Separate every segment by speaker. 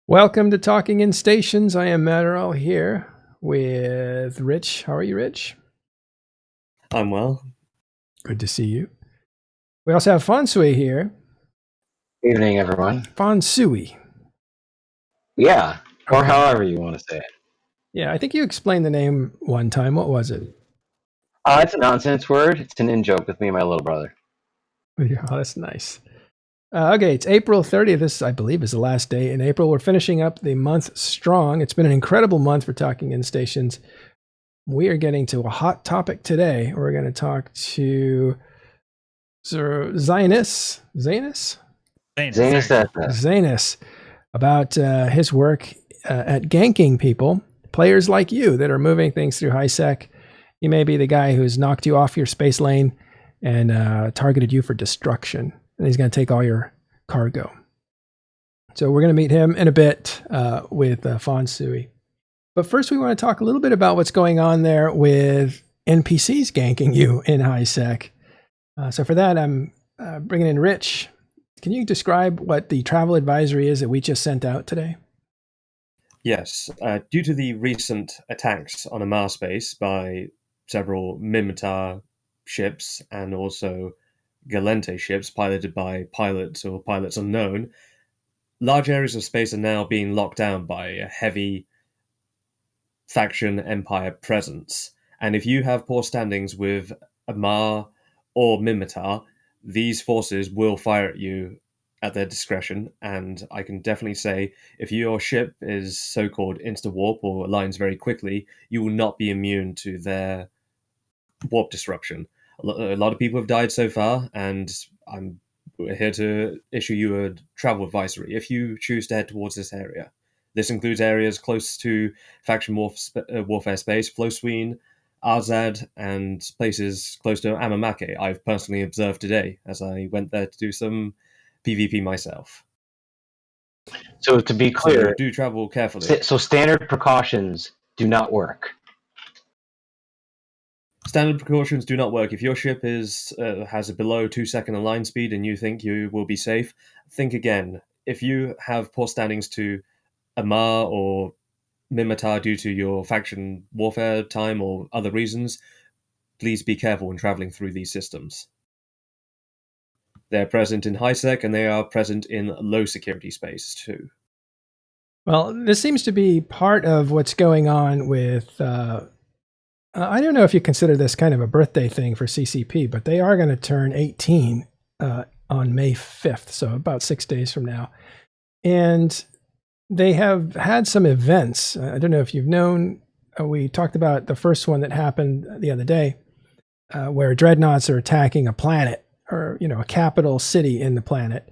Speaker 1: Welcome to Talking in Stations. I am Matterall here with Rich. How are you, Rich?
Speaker 2: I'm well.
Speaker 1: Good to see you. We also have Fonsui here.
Speaker 3: Evening, everyone.
Speaker 1: Fonsui.
Speaker 3: Yeah, or
Speaker 1: Okay.
Speaker 3: however you want to say it.
Speaker 1: Yeah, I think you explained the name one time. What was it?
Speaker 3: It's a nonsense word. It's an in-joke with me and my little brother.
Speaker 1: Oh, that's nice. Okay, it's April 30th. This, I believe, is the last day in April. We're finishing up the month strong. It's been an incredible month for Talking in Stations. We are getting to a hot topic today. We're going to talk to Zaenis about his work at ganking people, players like you that are moving things through HiSec. You may be the guy who's knocked you off your space lane and targeted you for destruction. And he's going to take all your cargo. So we're going to meet him in a bit with Fonsui. But first, we want to talk a little bit about what's going on there with NPCs ganking you in HiSec. So for that, I'm bringing in Rich. Can you describe what the travel advisory is that we just sent out today?
Speaker 2: Yes. Due to the recent attacks on a Mars base by several Minmatar ships and also Gallente ships piloted by pilots or pilots unknown, large areas of space are now being locked down by a heavy faction empire presence. And if you have poor standings with a Mar or Minmatar, these forces will fire at you at their discretion. And I can definitely say, if your ship is so-called insta-warp or aligns very quickly, you will not be immune to their warp disruption. A lot of people have died so far, and I'm here to issue you a travel advisory if you choose to head towards this area. This includes areas close to faction warfare space, Flosween, Arzad, and places close to Amamake I've personally observed today as I went there to do some PvP myself.
Speaker 3: So to be clear,
Speaker 2: so do travel carefully.
Speaker 3: So standard precautions do not work.
Speaker 2: Standard precautions do not work. If your ship has a below 2-second align speed and you think you will be safe, think again. If you have poor standings to Amar or Minmatar due to your faction warfare time or other reasons, please be careful when traveling through these systems. They're present in HiSec and they are present in low security space too.
Speaker 1: Well, this seems to be part of what's going on with I don't know if you consider this kind of a birthday thing for CCP, but they are going to turn 18 on May 5th, so about 6 days from now. And they have had some events. I don't know if you've known, we talked about the first one that happened the other day, where dreadnoughts are attacking a planet or, a capital city in the planet.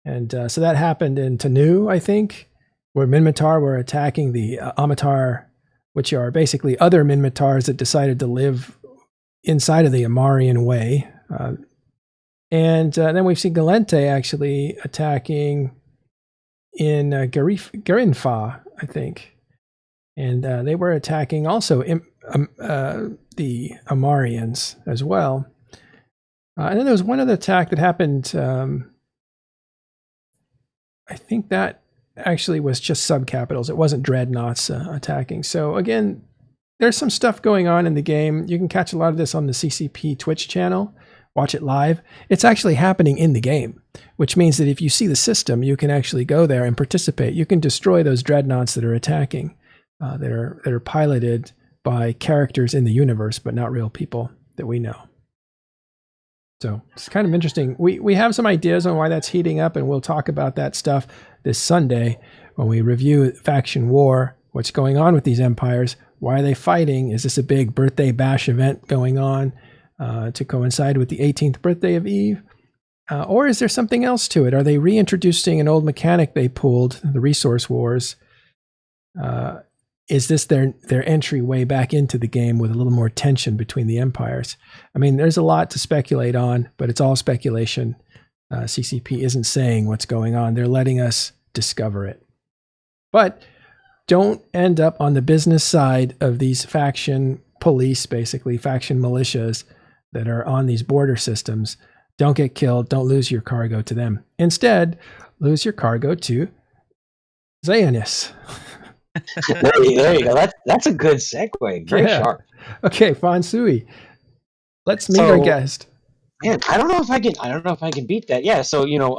Speaker 1: And so that happened in Tanu, I think, where Minmatar were attacking the Amatar, which are basically other Minmatars that decided to live inside of the Amarian way. And then we've seen Gallente actually attacking in Garinfa, I think. And they were attacking also the Amarians as well. And then there was one other attack that happened, I think that actually was just subcapitals. It wasn't dreadnoughts attacking. So again, there's some stuff going on in the game. You can catch a lot of this on the CCP Twitch channel. Watch it live. It's actually happening in the game, which means that if you see the system, you can actually go there and participate. You can destroy those dreadnoughts that are attacking, that are piloted by characters in the universe, but not real people that we know. So it's kind of interesting. We have some ideas on why that's heating up, and we'll talk about that stuff this Sunday when we review Faction War, what's going on with these empires, why are they fighting, is this a big birthday bash event going on to coincide with the 18th birthday of Eve, or is there something else to it? Are they reintroducing an old mechanic they pulled, the resource wars? Is this their entryway back into the game with a little more tension between the empires? I mean, there's a lot to speculate on, but it's all speculation. CCP isn't saying what's going on. They're letting us discover it. But don't end up on the business side of these faction police, basically faction militias that are on these border systems. Don't get killed. Don't lose your cargo to them. Instead, lose your cargo to Zaenis.
Speaker 3: There you go. That's a good segue. Very
Speaker 1: Yeah.
Speaker 3: sharp.
Speaker 1: Okay, Fonsui. Let's meet our
Speaker 3: So,
Speaker 1: guest.
Speaker 3: man, I don't know if I can beat that. Yeah. So you've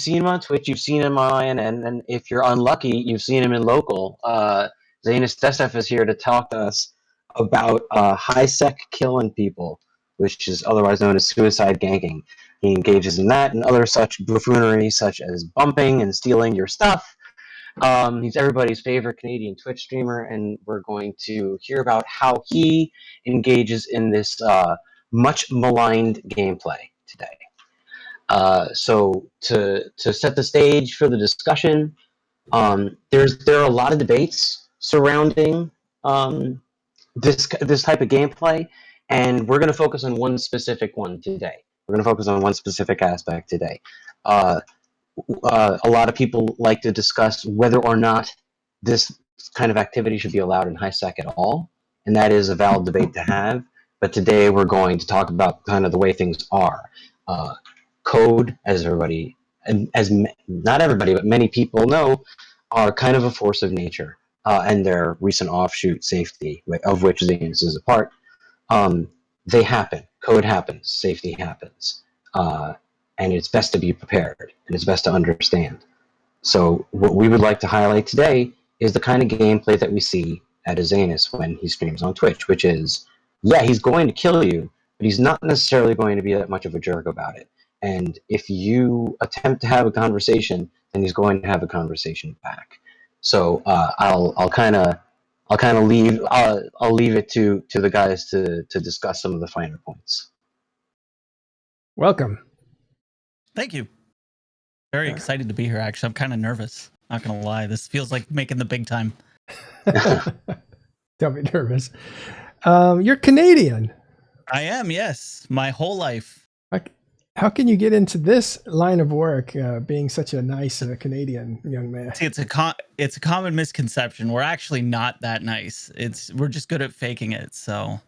Speaker 3: seen him on Twitch, you've seen him on INN, and if you're unlucky, you've seen him in local. Zaenis Testef is here to talk to us about HiSec killing people, which is otherwise known as suicide ganking. He engages in that and other such buffoonery, such as bumping and stealing your stuff. He's everybody's favorite Canadian Twitch streamer, and we're going to hear about how he engages in this much maligned gameplay today. So to set the stage for the discussion, there are a lot of debates surrounding this type of gameplay, and we're going to focus on one specific one today. We're going to focus on one specific aspect today. A lot of people like to discuss whether or not this kind of activity should be allowed in HiSec at all, and that is a valid debate to have. But today we're going to talk about kind of the way things are. Code, as everybody, and not everybody, but many people know, are kind of a force of nature, and their recent offshoot safety, of which Zaenis is a part. They happen. Code happens. Safety happens. And it's best to be prepared, and it's best to understand. So what we would like to highlight today is the kind of gameplay that we see at Zaenis when he streams on Twitch, which is, yeah, he's going to kill you, but he's not necessarily going to be that much of a jerk about it. And if you attempt to have a conversation, then he's going to have a conversation back. So I'll kind of leave it to the guys to discuss some of the finer points.
Speaker 1: Welcome.
Speaker 4: Thank you. Very excited to be here, actually. I'm kind of nervous. Not going to lie. This feels like making the big time.
Speaker 1: Don't be nervous. You're Canadian.
Speaker 4: I am, yes. My whole life.
Speaker 1: How can you get into this line of work, being such a nice Canadian young man?
Speaker 4: See, it's a common misconception. We're actually not that nice. We're just good at faking it, so...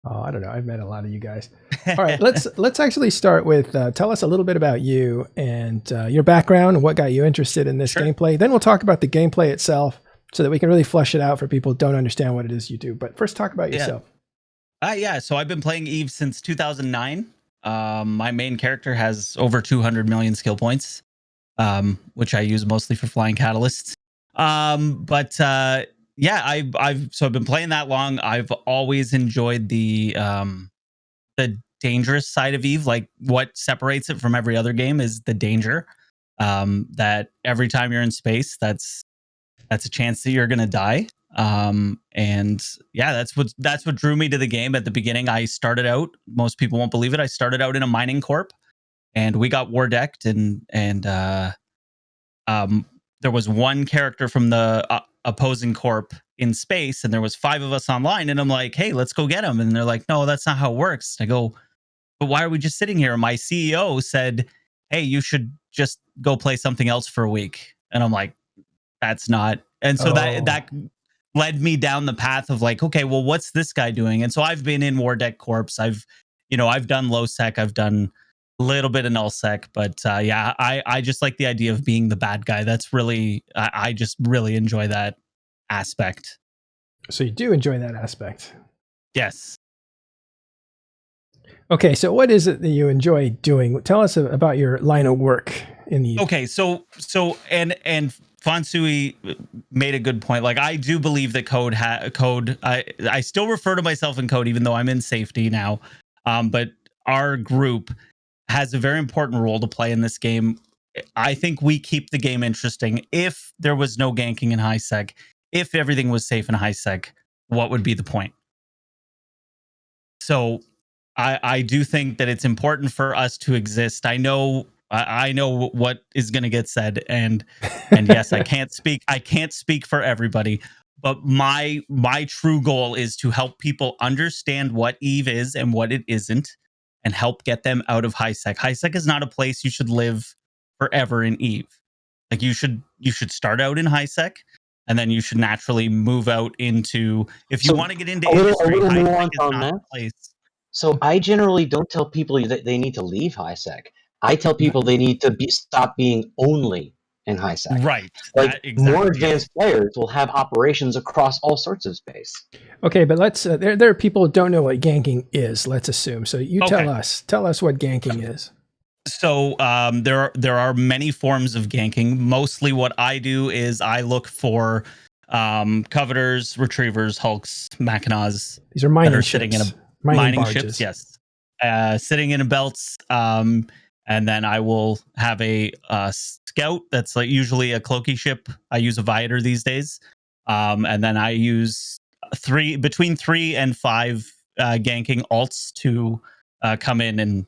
Speaker 1: Oh, I don't know. I've met a lot of you guys. All right, let's actually start with tell us a little bit about you and your background and what got you interested in this gameplay. Then we'll talk about the gameplay itself so that we can really flesh it out for people who don't understand what it is you do. But first, talk about yourself.
Speaker 4: So I've been playing Eve since 2009. My main character has over 200 million skill points, which I use mostly for flying catalysts. I've been playing that long. I've always enjoyed the dangerous side of Eve. Like, what separates it from every other game is the danger. That every time you're in space, that's a chance that you're gonna die. That's what drew me to the game at the beginning. I started out, most people won't believe it, I started out in a mining corp, and we got war decked, and there was one character from the opposing corp in space, and there was 5 of us online, and I'm like, hey, let's go get him. And they're like, no, that's not how it works. I go, but why are we just sitting here? And my CEO said, hey, you should just go play something else for a week. And I'm like, that's not. And so that led me down the path of like, okay, well, what's this guy doing? And so I've been in war deck corps. I've done low sec. I've done a little bit of null sec, but I just like the idea of being the bad guy. That's really, I just really enjoy that aspect.
Speaker 1: So you do enjoy that aspect.
Speaker 4: Yes.
Speaker 1: Okay, so what is it that you enjoy doing? Tell us about your line of work in the...
Speaker 4: Okay, so and Fonsui made a good point. Like, I do believe that code. I still refer to myself in code, even though I'm in safety now. But our group has a very important role to play in this game. I think we keep the game interesting. If there was no ganking in HiSec, if everything was safe in HiSec, what would be the point? So I do think that it's important for us to exist. I know what is going to get said, and yes, I can't speak for everybody, but my true goal is to help people understand what Eve is and what it isn't, and help get them out of HiSec. HiSec is not a place you should live forever in Eve. Like, you should start out in HiSec, and then you should naturally move out into, if you want to get into industry, HiSec is not a place.
Speaker 3: So I generally don't tell people that they need to leave HiSec. I tell people they need to stop being only in HiSec.
Speaker 4: Right.
Speaker 3: Like
Speaker 4: Exactly.
Speaker 3: more advanced players will have operations across all sorts of space.
Speaker 1: Okay, but let's. There are people who don't know what ganking is. Let's assume. So you
Speaker 4: Okay.
Speaker 1: tell us what ganking is.
Speaker 4: So there are many forms of ganking. Mostly, what I do is I look for coveters, retrievers, hulks, machinas
Speaker 1: These are mining
Speaker 4: that are
Speaker 1: ships.
Speaker 4: sitting in a
Speaker 1: mining
Speaker 4: ships.
Speaker 1: barges.
Speaker 4: Yes, sitting in a belts. And then I will have a scout that's like usually a cloaky ship. I use a Viator these days, and then I use between 3 and 5 ganking alts to come in and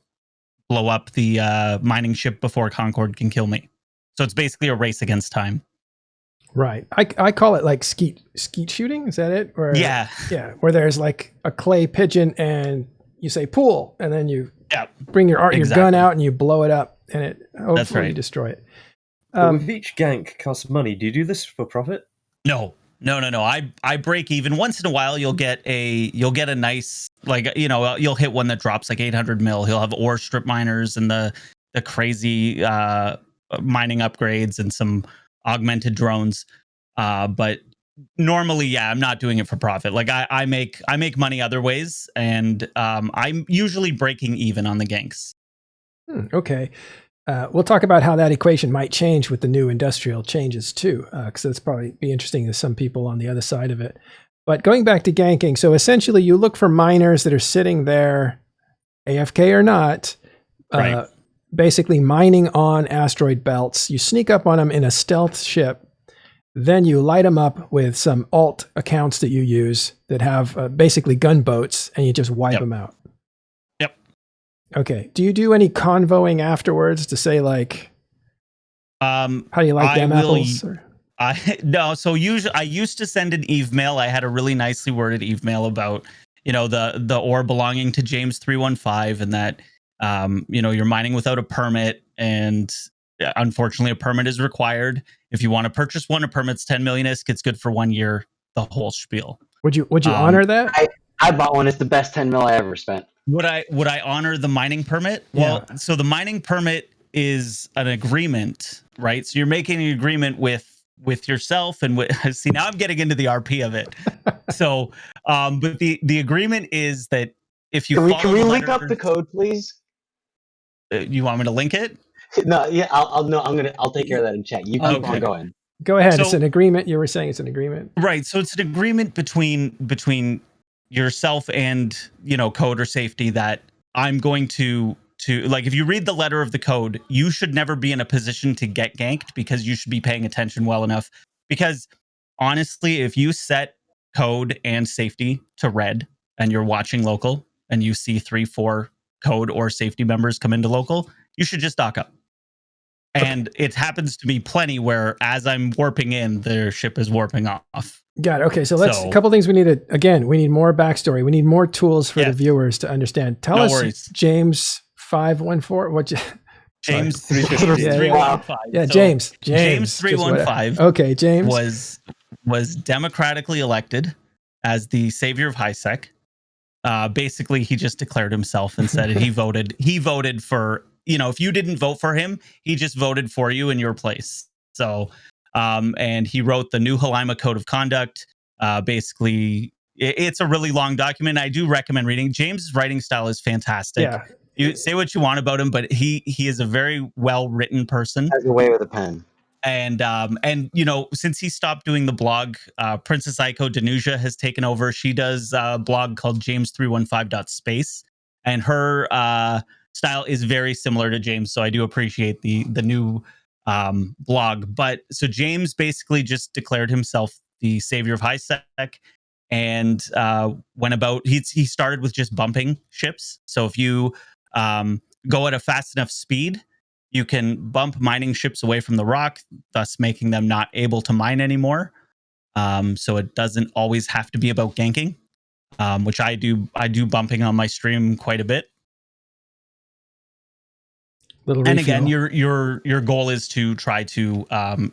Speaker 4: blow up the mining ship before Concord can kill me. So it's basically a race against time.
Speaker 1: Right. I call it like skeet shooting. Is that it? Or,
Speaker 4: Yeah.
Speaker 1: Yeah. Where there's like a clay pigeon and you say pool, and then you bring your gun out and you blow it up, and it hopefully you destroy it.
Speaker 2: But with each gank costs money. Do you do this for profit?
Speaker 4: No. I break even. Once in a while you'll get a nice, like, you know, you'll hit one that drops like 800 mil. He'll have ore strip miners and the crazy mining upgrades and some augmented drones. But normally, yeah, I'm not doing it for profit. Like I make money other ways, and I'm usually breaking even on the ganks.
Speaker 1: Okay. We'll talk about how that equation might change with the new industrial changes too, because that's probably be interesting to some people on the other side of it. But going back to ganking, so essentially you look for miners that are sitting there, AFK or not,
Speaker 4: right.
Speaker 1: Basically mining on asteroid belts. You sneak up on them in a stealth ship, then you light them up with some alt accounts that you use that have basically gunboats, and you just wipe them out. Okay. Do you do any convoing afterwards to say like, how do you like them apples?
Speaker 4: No. So usually I used to send an Eve mail. I had a really nicely worded Eve mail about, you know, the ore belonging to James 315, and that, you know, you're mining without a permit, and unfortunately a permit is required. If you want to purchase one, a permit's 10 million ISK. It's good for 1 year, the whole spiel.
Speaker 1: Would you honor that?
Speaker 3: I bought one. It's the best 10 mil I ever spent.
Speaker 4: Would I honor the mining permit? Well, so the mining permit is an agreement, right? So you're making an agreement with yourself and see, now I'm getting into the RP of it. So, but the agreement is that if you
Speaker 3: can we link up the code, please?
Speaker 4: You want me to link it?
Speaker 3: No, yeah, I'll take care of that in chat. You keep on going.
Speaker 1: Go ahead. So, it's an agreement. You were saying it's an agreement,
Speaker 4: right? So it's an agreement between yourself and, you know, code or safety that I'm going to like, if you read the letter of the code, you should never be in a position to get ganked, because you should be paying attention well enough. Because honestly, if you set code and safety to red and you're watching local and you see 3-4 code or safety members come into local, you should just dock up. And it happens to be plenty where as I'm warping in, their ship is warping off.
Speaker 1: Got it. Okay, so let's a couple things we need to, again, we need more backstory. We need more tools for the viewers to understand. Tell us, James 514. What?
Speaker 4: James 315.
Speaker 1: Yeah, so James
Speaker 4: 315.
Speaker 1: Okay, James
Speaker 4: was democratically elected as the savior of HiSec. Basically, he just declared himself and said he voted for, you know, if you didn't vote for him, he just voted for you in your place. So, and he wrote the new Halima Code of Conduct. Basically, it's a really long document. I do recommend reading. James' writing style is fantastic.
Speaker 1: Yeah.
Speaker 4: You say what you want about him, but he is a very well written person.
Speaker 3: Has a way with a pen.
Speaker 4: And you know, since he stopped doing the blog, Princess Aiko Danusia has taken over. She does a blog called James315.space, and her style is very similar to James. So I do appreciate the new blog. But so James basically just declared himself the savior of HiSec, and went about. He started with just bumping ships. So if you go at a fast enough speed, you can bump mining ships away from the rock, thus making them not able to mine anymore. So it doesn't always have to be about ganking, which I do. I do bumping on my stream quite a bit. And again, your goal is to try to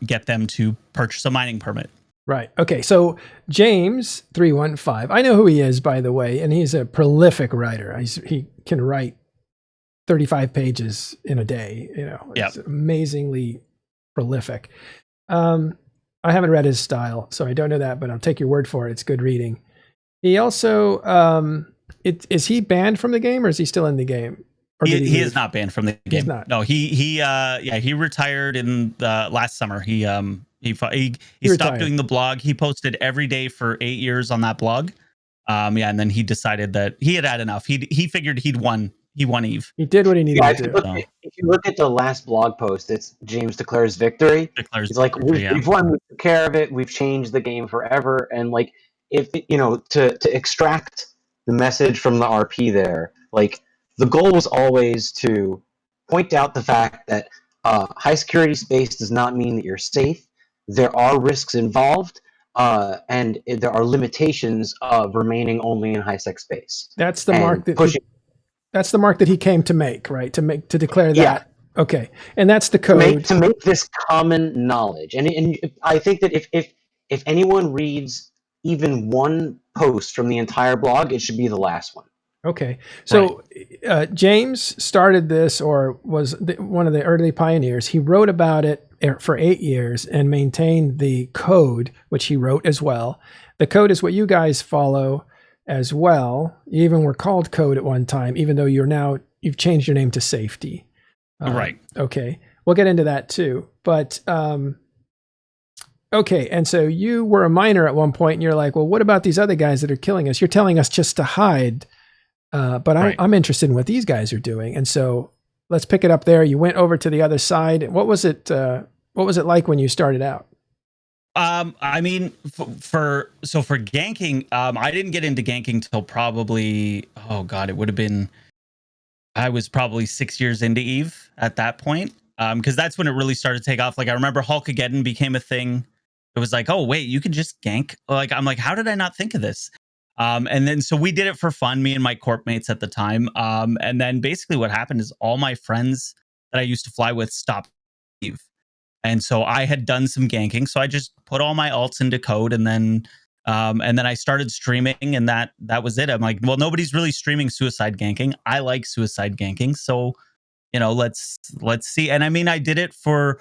Speaker 4: get them to purchase a mining permit.
Speaker 1: Right. Okay. So James 315. I know who he is, by the way, and he's a prolific writer. He can write 35 pages in a day. You know, it's amazingly prolific. I haven't read his style, so I don't know that, but I'll take your word for it. It's good reading. He also, is he banned from the game, or is he still in the game? Or did
Speaker 4: He is not banned from the game.
Speaker 1: He's not.
Speaker 4: No, he retired in the last summer. He stopped
Speaker 1: retired.
Speaker 4: doing the blog. He posted every day for 8 years on that blog. And then he decided that he had enough. He figured he won Eve.
Speaker 1: He did what he needed to do.
Speaker 3: If you look at the last blog post, it's James declares victory. He's like, we've won, we took care of it, we've changed the game forever. And like, if to extract the message from the RP there, like the goal was always to point out the fact that high security space does not mean that you're safe. There are risks involved. And there are limitations of remaining only in HiSec space.
Speaker 1: That's the mark that's the mark that he came to make, right? To declare that.
Speaker 3: Yeah.
Speaker 1: Okay, and that's the code
Speaker 3: to make this common knowledge. And I think that if anyone reads even one post from the entire blog, it should be the last one.
Speaker 1: Okay, so James started this, or was one of the early pioneers. He wrote about it for 8 years and maintained the code, which he wrote as well. The code is what you guys follow as well. You even were called Code at one time, even though you've changed your name to Safety.
Speaker 4: Right.
Speaker 1: Okay, we'll get into that too. But okay, and so you were a miner at one point, and you're like, well, what about these other guys that are killing us? You're telling us just to hide, but I'm interested in what these guys are doing. And so let's pick it up there. You went over to the other side. What was it like when you started out?
Speaker 4: I mean, for ganking, I didn't get into ganking till probably, it would have been, I was probably 6 years into Eve at that point. Because that's when it really started to take off. Like I remember Hulkageddon became a thing. It was like, oh wait, you can just gank. Like I'm like, how did I not think of this? And then so we did it for fun, me and my corp mates at the time. And then basically what happened is all my friends that I used to fly with stopped Eve. And so I had done some ganking. So I just put all my alts into code, and then I started streaming, and that was it. I'm like, well, nobody's really streaming suicide ganking. I like suicide ganking. So, let's see. And I mean, I did it for,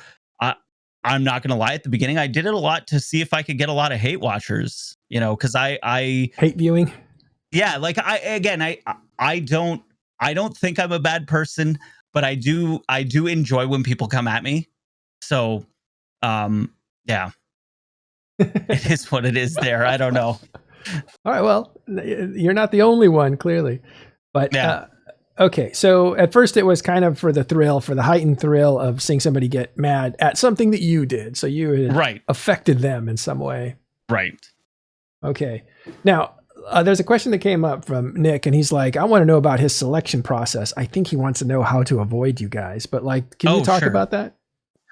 Speaker 4: I'm not going to lie, at the beginning, I did it a lot to see if I could get a lot of hate watchers, because I
Speaker 1: hate viewing.
Speaker 4: Yeah. Like I don't think I'm a bad person, but I do enjoy when people come at me. So, yeah, it is what it is there. I don't know.
Speaker 1: All right. Well, you're not the only one, clearly, but
Speaker 4: yeah.
Speaker 1: Okay. So at first it was kind of for the heightened thrill of seeing somebody get mad at something that you did. So you had affected them in some way.
Speaker 4: Right.
Speaker 1: Okay. Now, there's a question that came up from Nick, and he's like, I want to know about his selection process. I think he wants to know how to avoid you guys, but like, can you talk about that?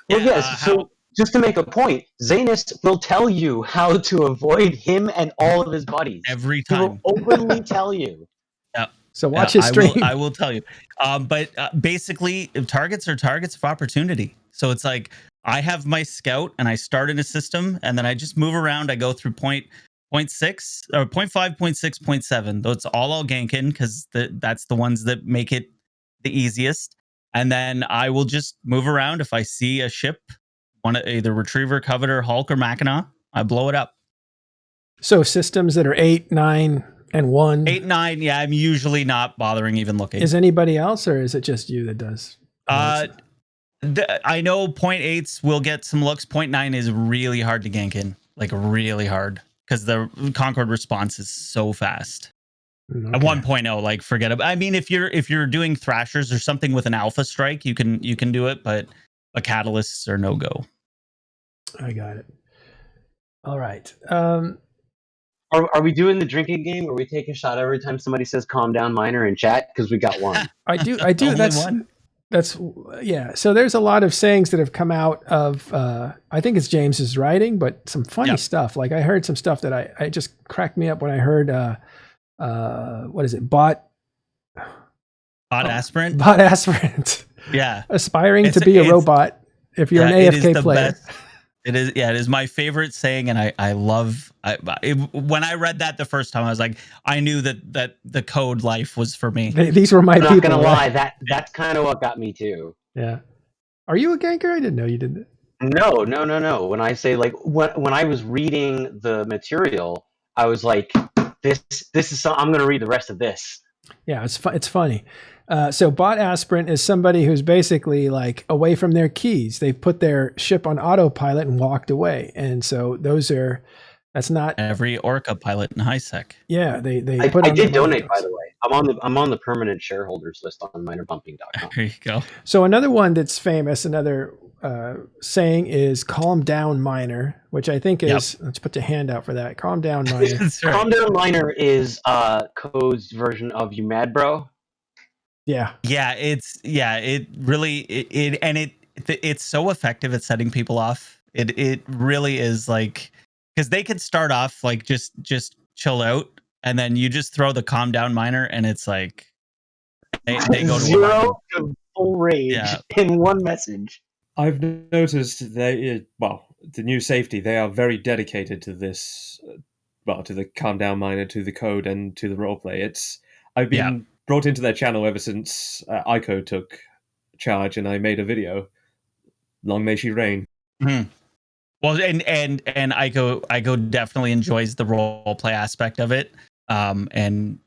Speaker 3: Well, yes. So just to make a point, Zaenis will tell you how to avoid him and all of his buddies.
Speaker 4: Every time.
Speaker 3: He will openly tell you.
Speaker 4: Yeah.
Speaker 1: So watch his stream.
Speaker 4: I will tell you. But basically, targets are targets of opportunity. So it's like, I have my scout, and I start in a system, and then I just move around. I go through 0.6 or 0.5, 0.6, 0.7. That's all I'll gank in, because that's the ones that make it the easiest. And then I will just move around. If I see a ship, either Retriever, Coveter, Hulk, or Mackinac, I blow it up.
Speaker 1: So systems that are 8, 9, and 1.
Speaker 4: 8, 9, yeah, I'm usually not bothering even looking.
Speaker 1: Is anybody else, or is it just you that does?
Speaker 4: I know 0.8s will get some looks. 0.9 is really hard to gank in, like really hard, because the Concord response is so fast.
Speaker 1: Okay.
Speaker 4: At 1.0, like forget it. I mean, if you're doing Thrashers or something with an alpha strike, you can do it, but a catalysts are no go.
Speaker 1: I got it. All right.
Speaker 3: Are we doing the drinking game where we take a shot every time somebody says "calm down, miner" in chat? Because we got one.
Speaker 1: I do.
Speaker 4: Only
Speaker 1: That's yeah. So there's a lot of sayings that have come out of. I think it's James's writing, but some funny stuff. Like I heard some stuff that I just cracked me up when I heard. What is it? Bot
Speaker 4: aspirant.
Speaker 1: Bot aspirant.
Speaker 4: Yeah.
Speaker 1: Aspiring to be a robot if you're an AFK player.
Speaker 4: Best. It is. Yeah, it is my favorite saying, and I love. When I read that the first time, I was like, I knew that the code life was for me.
Speaker 1: These were my people.
Speaker 3: I'm not gonna lie, that's kind of what got me too.
Speaker 1: Yeah. Are you a ganker? I didn't know you did that.
Speaker 3: No. When I say like when I was reading the material, I was like, this is so I'm going to read the rest of this.
Speaker 1: Yeah, it's funny. So bot aspirant is somebody who's basically like away from their keys. They put their ship on autopilot and walked away. And so that's not
Speaker 4: every Orca pilot in HiSec.
Speaker 1: Yeah, they
Speaker 3: I
Speaker 1: put on
Speaker 3: did
Speaker 1: the
Speaker 3: donate, by
Speaker 1: vehicles.
Speaker 3: the way. I'm on the permanent shareholders list on minorbumping.com.
Speaker 4: There you go.
Speaker 1: So another one that's famous, another saying is "calm down, miner," which I think is let's put the hand out for that. Calm down, miner.
Speaker 4: That's right.
Speaker 3: Calm down, miner is Code's version of "You mad, bro."
Speaker 1: Yeah,
Speaker 4: it really it's so effective at setting people off. It really is, like, because they could start off like just chill out, and then you just throw the calm down miner, and it's like they go to
Speaker 3: 0 to full rage in one message.
Speaker 2: I've noticed the new safety, they are very dedicated to this, to the calm down miner, to the code, and to the roleplay. I've been brought into their channel ever since Ico took charge, and I made a video. Long may she reign.
Speaker 4: Mm-hmm. Well, and Ico definitely enjoys the roleplay aspect of it, and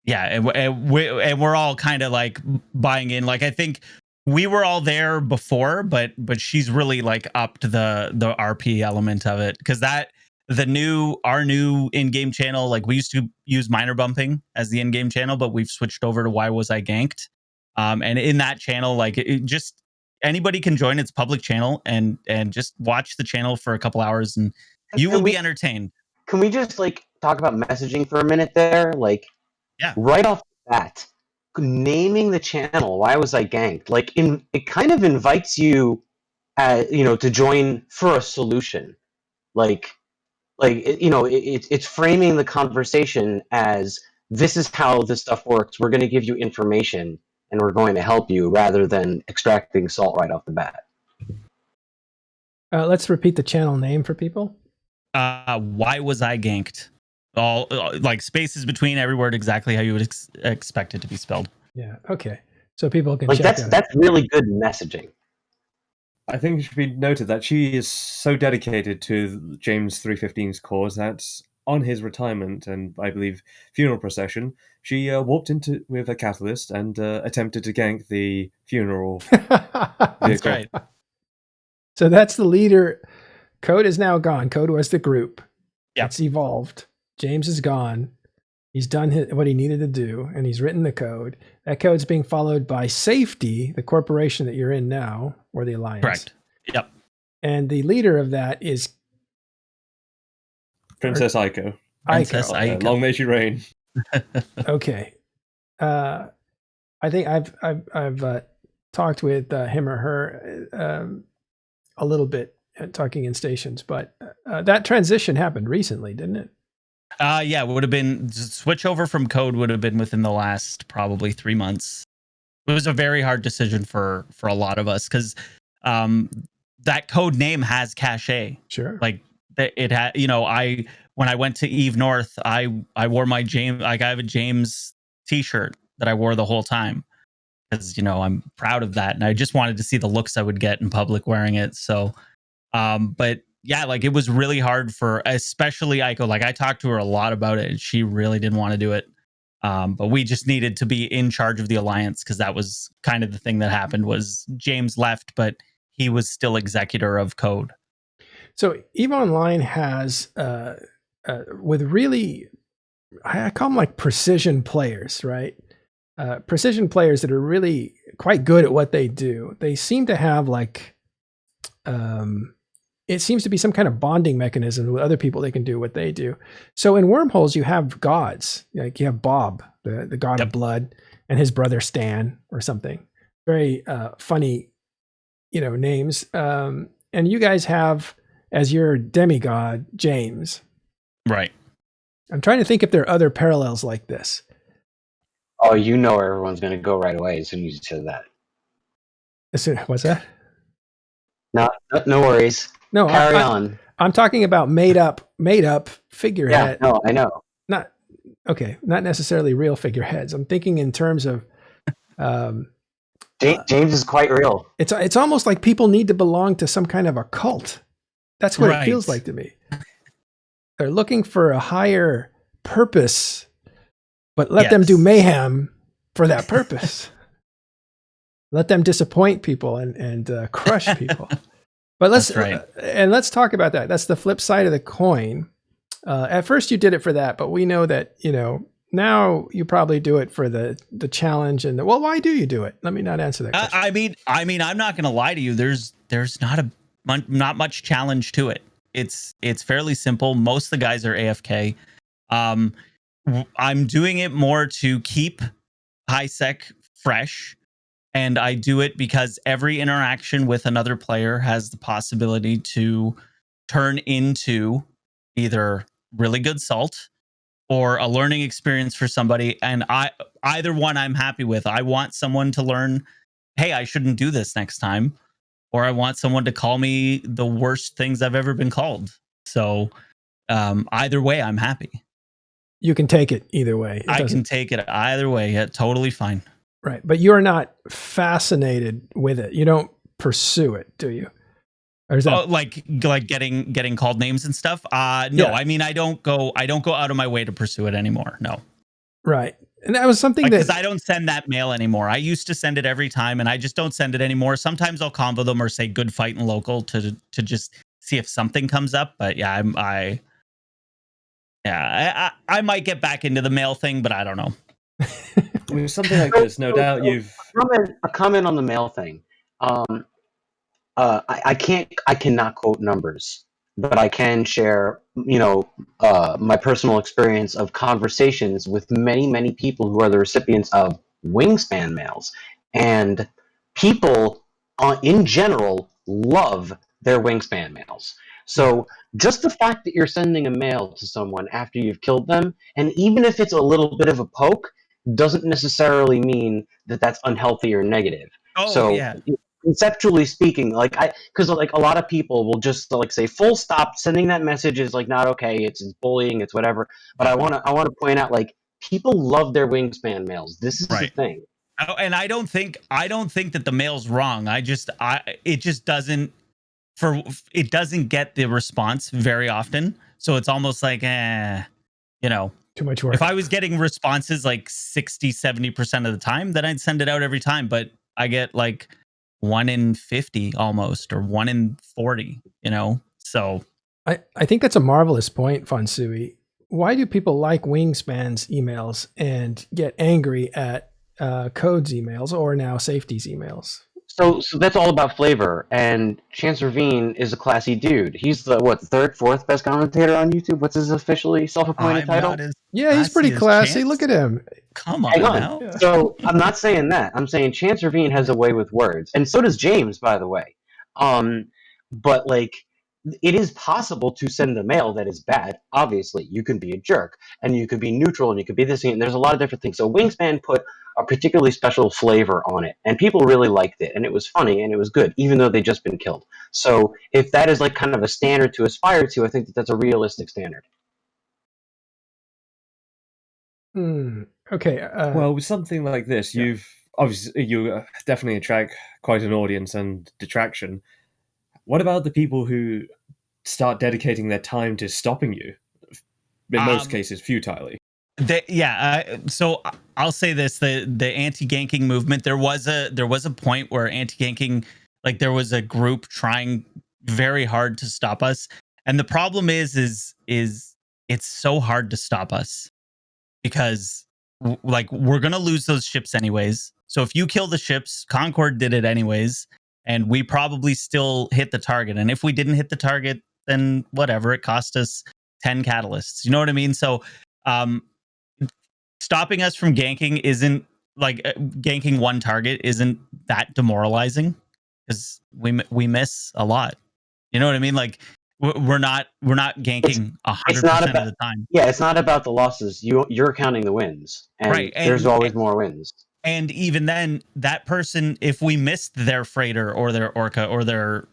Speaker 4: we're all kind of like buying in. Like, I think we were all there before, but she's really like upped the RP element of it, because our new in-game channel, like, we used to use minor bumping as the in-game channel, but we've switched over to Why Was I Ganked? And in that channel, like, it just anybody can join. Its public channel, and just watch the channel for a couple hours, and you will be entertained.
Speaker 3: Can we just like talk about messaging for a minute there? Like, right off the bat, naming the channel "Why Was I Ganked?" Like, it kind of invites you, to join for a solution. It's framing the conversation as, this is how this stuff works. We're going to give you information, and we're going to help you, rather than extracting salt right off the bat.
Speaker 1: Let's repeat the channel name for people.
Speaker 4: Why Was I Ganked? All like spaces between every word, exactly how you would expect it to be spelled.
Speaker 1: Yeah. Okay. So people can
Speaker 3: like
Speaker 1: check
Speaker 3: that's really good messaging.
Speaker 2: I think it should be noted that she is so dedicated to James 315's cause that on his retirement and, I believe, funeral procession, she walked into with a catalyst and attempted to gank the funeral vehicle.
Speaker 4: That's right.
Speaker 1: So that's the leader. Code is now gone. Code was the group.
Speaker 4: Yeah.
Speaker 1: It's evolved. James is gone. He's done what he needed to do, and he's written the code. That code's being followed by Safety, the corporation that you're in now, or the Alliance.
Speaker 4: Correct. Yep.
Speaker 1: And the leader of that is
Speaker 2: Princess Ico.
Speaker 4: Princess Ico.
Speaker 2: Long may she reign.
Speaker 1: Okay. I think I've talked with him or her a little bit, talking in stations, but that transition happened recently, didn't it?
Speaker 4: It would have been switch over from code would have been within the last probably 3 months. It was a very hard decision for a lot of us, because that code name has cachet.
Speaker 1: Sure.
Speaker 4: Like, it had, when I went to Eve North, I wore my James, like, I have a James t-shirt that I wore the whole time, because I'm proud of that, and I just wanted to see the looks I would get in public wearing it. So but yeah, like, it was really hard for especially Ico. Like, I talked to her a lot about it, and she really didn't want to do it. But we just needed to be in charge of the Alliance, because that was kind of the thing that happened. Was James left, but he was still executor of code.
Speaker 1: So EVE Online has with really, I call them like precision players, right? Precision players that are really quite good at what they do. They seem to have like it seems to be some kind of bonding mechanism with other people. They can do what they do. So in Wormholes, you have gods. Like, you have Bob, the god of blood, and his brother Stan or something. Very funny, names. And you guys have as your demigod James.
Speaker 4: Right.
Speaker 3: I'm trying to think if there are other parallels like this. Oh, everyone's going to go right away as soon as you said that.
Speaker 1: What's that?
Speaker 3: No worries.
Speaker 1: No,
Speaker 3: Carry on.
Speaker 1: I'm talking about made up figurehead.
Speaker 3: Yeah, no, I know.
Speaker 1: Not necessarily real figureheads. I'm thinking in terms of
Speaker 3: James is quite real.
Speaker 1: It's almost like people need to belong to some kind of a cult. That's what it feels
Speaker 4: Right.
Speaker 1: like to me. They're looking for a higher purpose, but let them do
Speaker 4: Yes.
Speaker 1: mayhem for that purpose. Let them disappoint people and crush people. But
Speaker 4: That's right.
Speaker 1: Let's talk about that. That's the flip side of the coin. At first you did it for that, but we know that, now you probably do it for the challenge and well, why do you do it? Let me not answer that question.
Speaker 4: I mean, I'm not going to lie to you. There's not much challenge to it. It's fairly simple. Most of the guys are AFK. I'm doing it more to keep HiSec fresh, and I do it because every interaction with another player has the possibility to turn into either really good salt or a learning experience for somebody, and either one I'm happy with. I want someone to learn, hey, I shouldn't do this next time, or I want someone to call me the worst things I've ever been called. So either way, I'm happy.
Speaker 1: You can take it either way.
Speaker 4: I can take it either way. Yeah, totally fine.
Speaker 1: Right. But you're not fascinated with it. You don't pursue it, do you? Or is that
Speaker 4: like getting called names and stuff? No,
Speaker 1: Yeah.
Speaker 4: I mean, I don't go out of my way to pursue it anymore. No.
Speaker 1: right? And that was something
Speaker 4: Because
Speaker 1: that
Speaker 4: I don't send that mail anymore. I used to send it every time, and I just don't send it anymore. Sometimes I'll combo them or say good fight and local to just see if something comes up. But yeah, I might get back into the mail thing, but I don't know.
Speaker 2: With something like this, no doubt you've.
Speaker 3: A comment on the mail thing. I cannot quote numbers, but I can share, my personal experience of conversations with many, many people who are the recipients of wingspan mails, and people, in general, love their wingspan mails. So just the fact that you're sending a mail to someone after you've killed them, and even if it's a little bit of a poke, doesn't necessarily mean that that's unhealthy or negative.
Speaker 4: Oh,
Speaker 3: So
Speaker 4: yeah.
Speaker 3: conceptually speaking, because a lot of people will just say full stop, sending that message is not okay. It's bullying. It's whatever. But I want to point out, people love their wingspan mails. This is the
Speaker 4: Right.
Speaker 3: thing.
Speaker 4: Oh, and I don't think that the mail's wrong. It just doesn't get the response very often. So it's almost like,
Speaker 1: too much work.
Speaker 4: if I was getting responses like 60-70% of the time, then I'd send it out every time. But I get like 1 in 50 almost, or 1 in 40, so
Speaker 1: I think that's a marvelous point, Fonsui. Why do people like Wingspan's emails and get angry at Code's emails or now Safety's emails?
Speaker 3: So that's all about flavor. And Chance Ravine is a classy dude. He's the third, fourth best commentator on YouTube. What's his officially self-appointed
Speaker 4: I'm
Speaker 3: title?
Speaker 4: not as
Speaker 1: Yeah, he's pretty classy.
Speaker 4: Chance.
Speaker 1: Look at him.
Speaker 4: Come
Speaker 3: Hang
Speaker 4: on
Speaker 3: on.
Speaker 4: now.
Speaker 1: Yeah.
Speaker 3: So I'm not saying that. I'm saying Chance Ravine has a way with words, and so does James, by the way. But it is possible to send a mail that is bad. Obviously, you can be a jerk, and you could be neutral, and you could be this, and there's a lot of different things. So Wingspan put a particularly special flavor on it, and people really liked it, and it was funny, and it was good, even though they'd just been killed. So if that is kind of a standard to aspire to, I think that's a realistic standard.
Speaker 1: Okay.
Speaker 2: Well, with something like this,
Speaker 1: yeah.
Speaker 2: you definitely attract quite an audience and detraction. What about the people who start dedicating their time to stopping you? In most cases, futilely.
Speaker 4: So I'll say this: the anti-ganking movement. There was a point where anti-ganking, there was a group trying very hard to stop us, and the problem is it's so hard to stop us because we're gonna lose those ships anyways. So if you kill the ships, Concord did it anyways, and we probably still hit the target. And if we didn't hit the target, then whatever, it cost us 10 catalysts. You know what I mean? So stopping us from ganking isn't ganking one target isn't that demoralizing because we miss a lot. You know what I mean? We're not ganking 100% of the time.
Speaker 3: Yeah, it's not about the losses. You're counting the wins, and
Speaker 4: Right,
Speaker 3: there's always more wins.
Speaker 4: And even then, that person, if we missed their freighter or their orca or their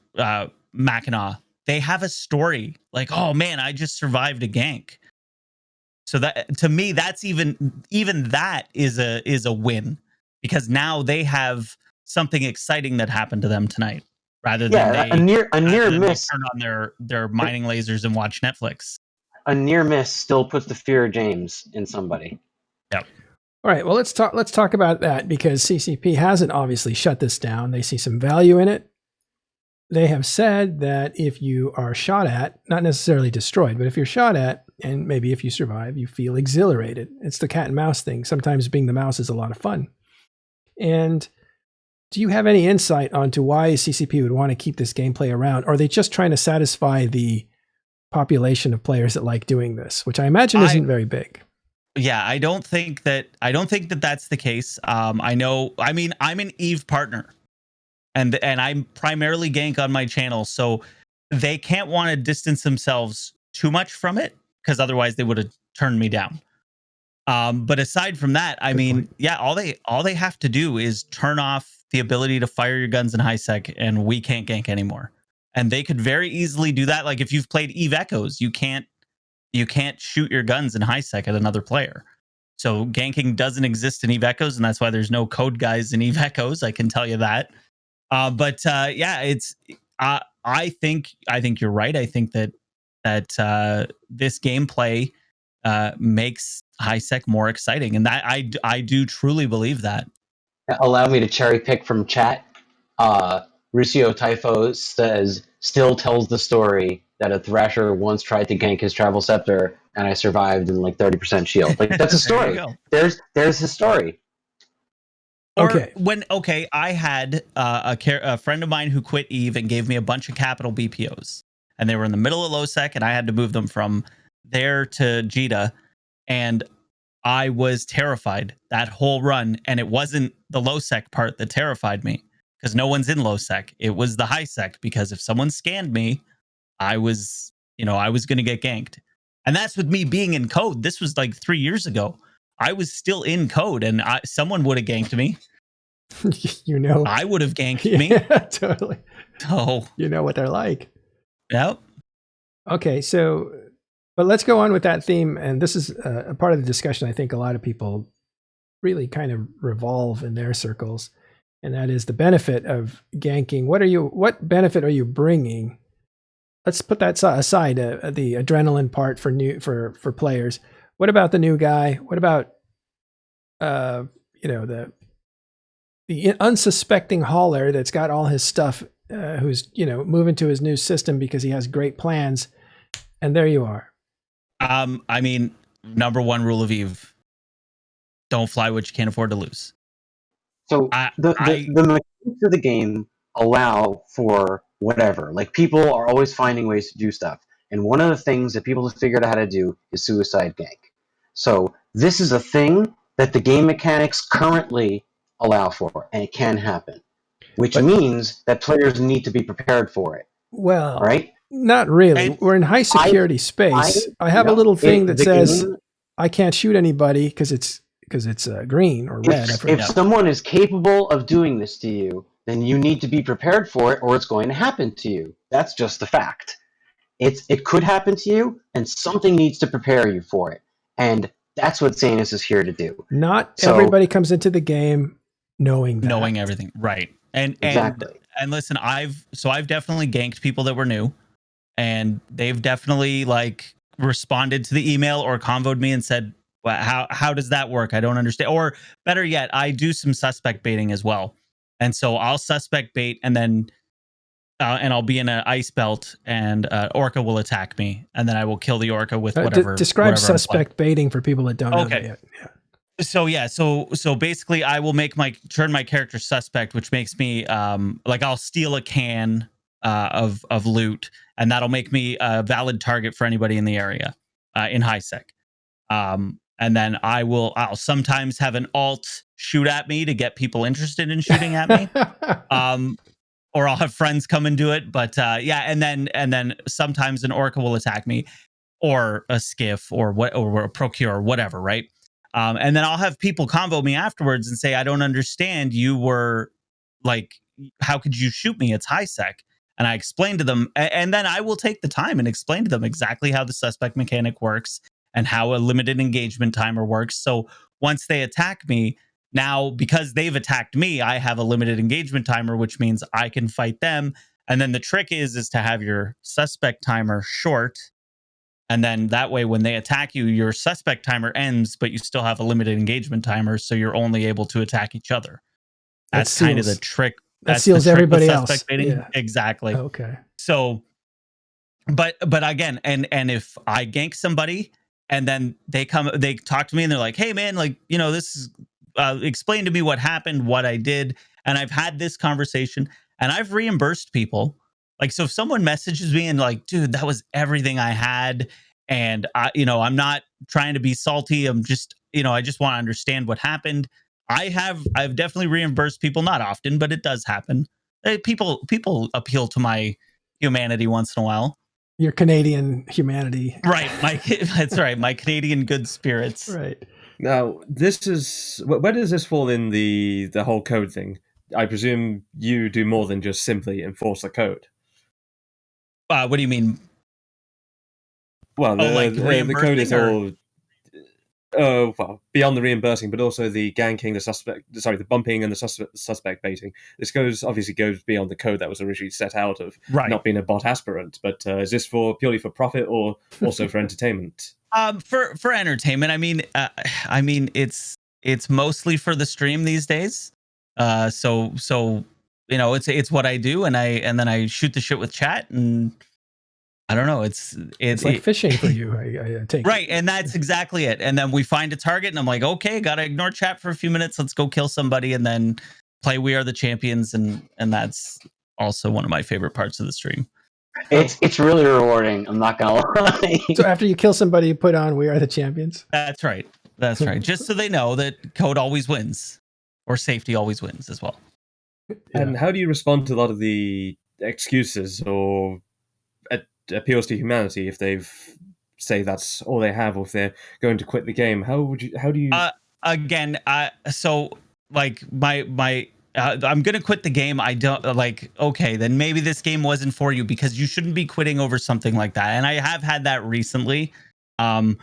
Speaker 4: Mackinac, they have a story like, oh man, I just survived a gank. So that, to me, that's even that is a win, because now they have something exciting that happened to them tonight, rather than
Speaker 3: Yeah, a near
Speaker 4: they
Speaker 3: miss.
Speaker 4: turn on their mining lasers and watch Netflix.
Speaker 3: A near miss still puts the fear of James in somebody.
Speaker 4: Yep.
Speaker 1: All right. Well, let's talk about that, because CCP hasn't obviously shut this down. They see some value in it. They have said that if you are shot at, not necessarily destroyed, but if you're shot at, and maybe if you survive, you feel exhilarated. It's the cat and mouse thing. Sometimes being the mouse is a lot of fun. And do you have any insight onto why CCP would want to keep this gameplay around? Or are they just trying to satisfy the population of players that like doing this, which I imagine isn't very big?
Speaker 4: Yeah, I don't think that that's the case. I'm an Eve partner, and I'm primarily gank on my channel, so they can't want to distance themselves too much from it, because otherwise they would have turned me down. But aside from that, I mean, yeah, all they have to do is turn off the ability to fire your guns in HiSec, and we can't gank anymore. And they could very easily do that. Like if you've played Eve Echoes, you can't shoot your guns in HiSec at another player. So ganking doesn't exist in Eve Echoes, and that's why there's no code guys in Eve Echoes. I can tell you that. Yeah, it's. I think you're right. I think that this gameplay makes HiSec more exciting, and that I do truly believe that.
Speaker 3: Allow me to cherry pick from chat. Rusio Typho says, still tells the story that a Thrasher once tried to gank his Travel Scepter, and I survived in like 30% shield. Like, that's a story. There's his story.
Speaker 1: Okay.
Speaker 4: I had a friend of mine who quit Eve and gave me a bunch of capital BPOs, and they were in the middle of low sec, and I had to move them from there to Jita, and I was terrified that whole run. And it wasn't the low sec part that terrified me, because no one's in low sec. It was the high sec, because if someone scanned me, I was going to get ganked. And that's with me being in code. This was like 3 years ago. I was still in code, and someone would have ganked me. I would have ganked me.
Speaker 1: Totally.
Speaker 4: Oh,
Speaker 1: you know what they're like.
Speaker 4: Yep.
Speaker 1: Okay, so, but let's go on with that theme. And this is a part of the discussion I think a lot of people really kind of revolve in their circles, and that is the benefit of ganking. What benefit are you bringing? Let's put that aside, the adrenaline part for players. What about the new guy? What about the unsuspecting hauler that's got all his stuff, who's moving to his new system because he has great plans, and there you are.
Speaker 4: I mean, number one rule of Eve: don't fly what you can't afford to lose.
Speaker 3: So the mechanics of the game allow for whatever. Like, people are always finding ways to do stuff, and one of the things that people have figured out how to do is suicide gank. So this is a thing that the game mechanics currently allow for, and it can happen, which means that players need to be prepared for it.
Speaker 1: Well,
Speaker 3: right?
Speaker 1: Not really. We're in high security space. I have a little thing that says I can't shoot anybody because it's green or red.
Speaker 3: If someone is capable of doing this to you, then you need to be prepared for it, or it's going to happen to you. That's just the fact. It could happen to you, and something needs to prepare you for it. And that's what Zaenis is here to do.
Speaker 1: Not everybody comes into the game knowing
Speaker 4: everything, right? And listen, I've definitely ganked people that were new, and they've definitely like responded to the email or convoed me and said, well, how does that work? I don't understand. Or better yet, I do some suspect baiting as well. And so I'll suspect bait, and then and I'll be in an ice belt, and Orca will attack me, and then I will kill the Orca with whatever.
Speaker 1: Describe suspect baiting for people that don't know that yet. Yeah.
Speaker 4: So basically, I will turn my character suspect, which makes me like I'll steal a can of loot, and that'll make me a valid target for anybody in the area in HiSec. And then I'll sometimes have an alt shoot at me to get people interested in shooting at me. Or I'll have friends come and do it. But and then sometimes an Orca will attack me, or a skiff, or a procure, or whatever, right? And then I'll have people convo me afterwards and say, I don't understand. You were like, how could you shoot me? It's HiSec. And I explain to them, and then I will take the time and explain to them exactly how the suspect mechanic works and how a limited engagement timer works. So once they attack me, Now, because they've attacked me, I have a limited engagement timer, which means I can fight them. And then the trick is to have your suspect timer short. And then that way, when they attack you, your suspect timer ends, but you still have a limited engagement timer. So you're only able to attack each other. That's kind of the trick.
Speaker 1: That seals everybody else.
Speaker 4: Yeah. Exactly.
Speaker 1: Okay.
Speaker 4: So, but again, and if I gank somebody and then they talk to me and they're like, hey man, like, this is, explain to me what happened, what I did. And I've had this conversation and I've reimbursed people. Like, so if someone messages me and like, dude, that was everything I had. And I'm not trying to be salty. I'm just, I just want to understand what happened. I've definitely reimbursed people, not often, but it does happen. People appeal to my humanity once in a while.
Speaker 1: Your Canadian humanity.
Speaker 4: Right. That's right. My Canadian good spirits.
Speaker 1: Right.
Speaker 2: Now, where does this fall in the whole code thing? I presume you do more than just simply enforce the code.
Speaker 4: What do you mean?
Speaker 2: Well, the code is all beyond the reimbursing, but also the ganking, the bumping and the suspect baiting. This obviously goes beyond the code that was originally set out of not being a bot aspirant. But is this purely for profit or also for entertainment?
Speaker 4: For entertainment. I mean, it's mostly for the stream these days. So it's what I do, and then I shoot the shit with chat, and I don't know. It's
Speaker 1: like fishing for you. I take
Speaker 4: right, and that's exactly it. And then we find a target, and I'm like, okay, gotta ignore chat for a few minutes. Let's go kill somebody, and then play We Are the Champions, and that's also one of my favorite parts of the stream.
Speaker 3: It's really rewarding. I'm not gonna lie.
Speaker 1: So after you kill somebody, you put on We Are the Champions.
Speaker 4: That's right. That's right. Just so they know that code always wins, or safety always wins as well.
Speaker 2: And how do you respond to a lot of the excuses or appeals to humanity if they've say that's all they have, or if they're going to quit the game? How do you
Speaker 4: so like my I'm gonna quit the game. I don't like, okay, then maybe this game wasn't for you, because you shouldn't be quitting over something like that. And I have had that recently. I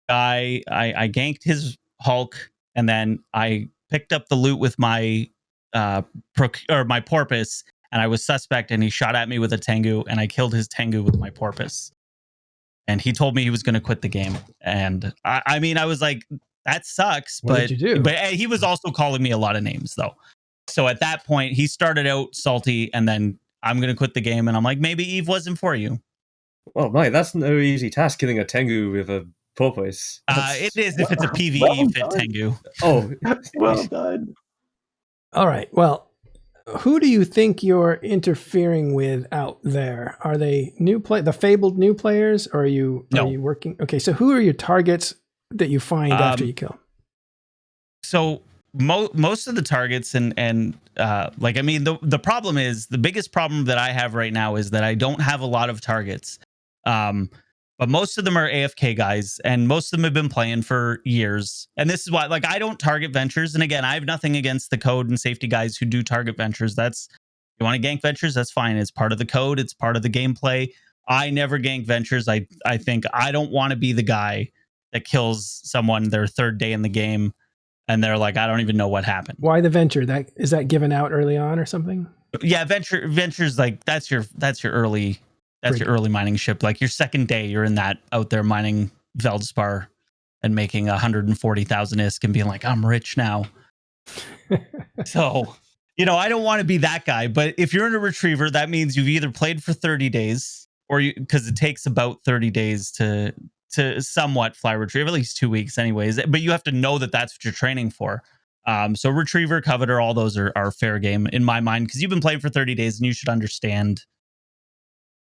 Speaker 4: ganked his Hulk, and then I picked up the loot with my my porpoise, and I was suspect, and he shot at me with a Tengu, and I killed his Tengu with my porpoise. And he told me he was going to quit the game. And I mean, I was like, that sucks.
Speaker 1: What did you do?
Speaker 4: But he was also calling me a lot of names, though. So at that point, he started out salty, and then I'm going to quit the game. And I'm like, maybe Eve wasn't for you.
Speaker 2: Well, Mike, that's no easy task, killing a Tengu with a porpoise.
Speaker 4: It is if it's a PvE fit Tengu.
Speaker 2: Oh,
Speaker 3: well done.
Speaker 1: All right. Well, who do you think you're interfering with out there? Are they the fabled new players, or are you working? Okay, so who are your targets that you find after you kill?
Speaker 4: So most of the targets and like, I mean, the problem is, the biggest problem that I have right now is that I don't have a lot of targets. But most of them are AFK guys, and most of them have been playing for years. And this is why, like, I don't target ventures. And again, I have nothing against the code and safety guys who do target ventures. You want to gank ventures, that's fine. It's part of the code. It's part of the gameplay. I never gank ventures. I think I don't want to be the guy that kills someone their third day in the game, and they're like, I don't even know what happened.
Speaker 1: Why the venture? Is that given out early on or something?
Speaker 4: Yeah, ventures, like, that's your early. That's your early mining ship. Like, your second day, you're in that out there mining Veldspar and making 140,000 ISK and being like, I'm rich now. So, I don't want to be that guy. But if you're in a retriever, that means you've either played for 30 days, or because it takes about 30 days to somewhat fly retrieve, at least 2 weeks anyways. But you have to know that that's what you're training for. So retriever, coveter, all those are fair game in my mind, because you've been playing for 30 days and you should understand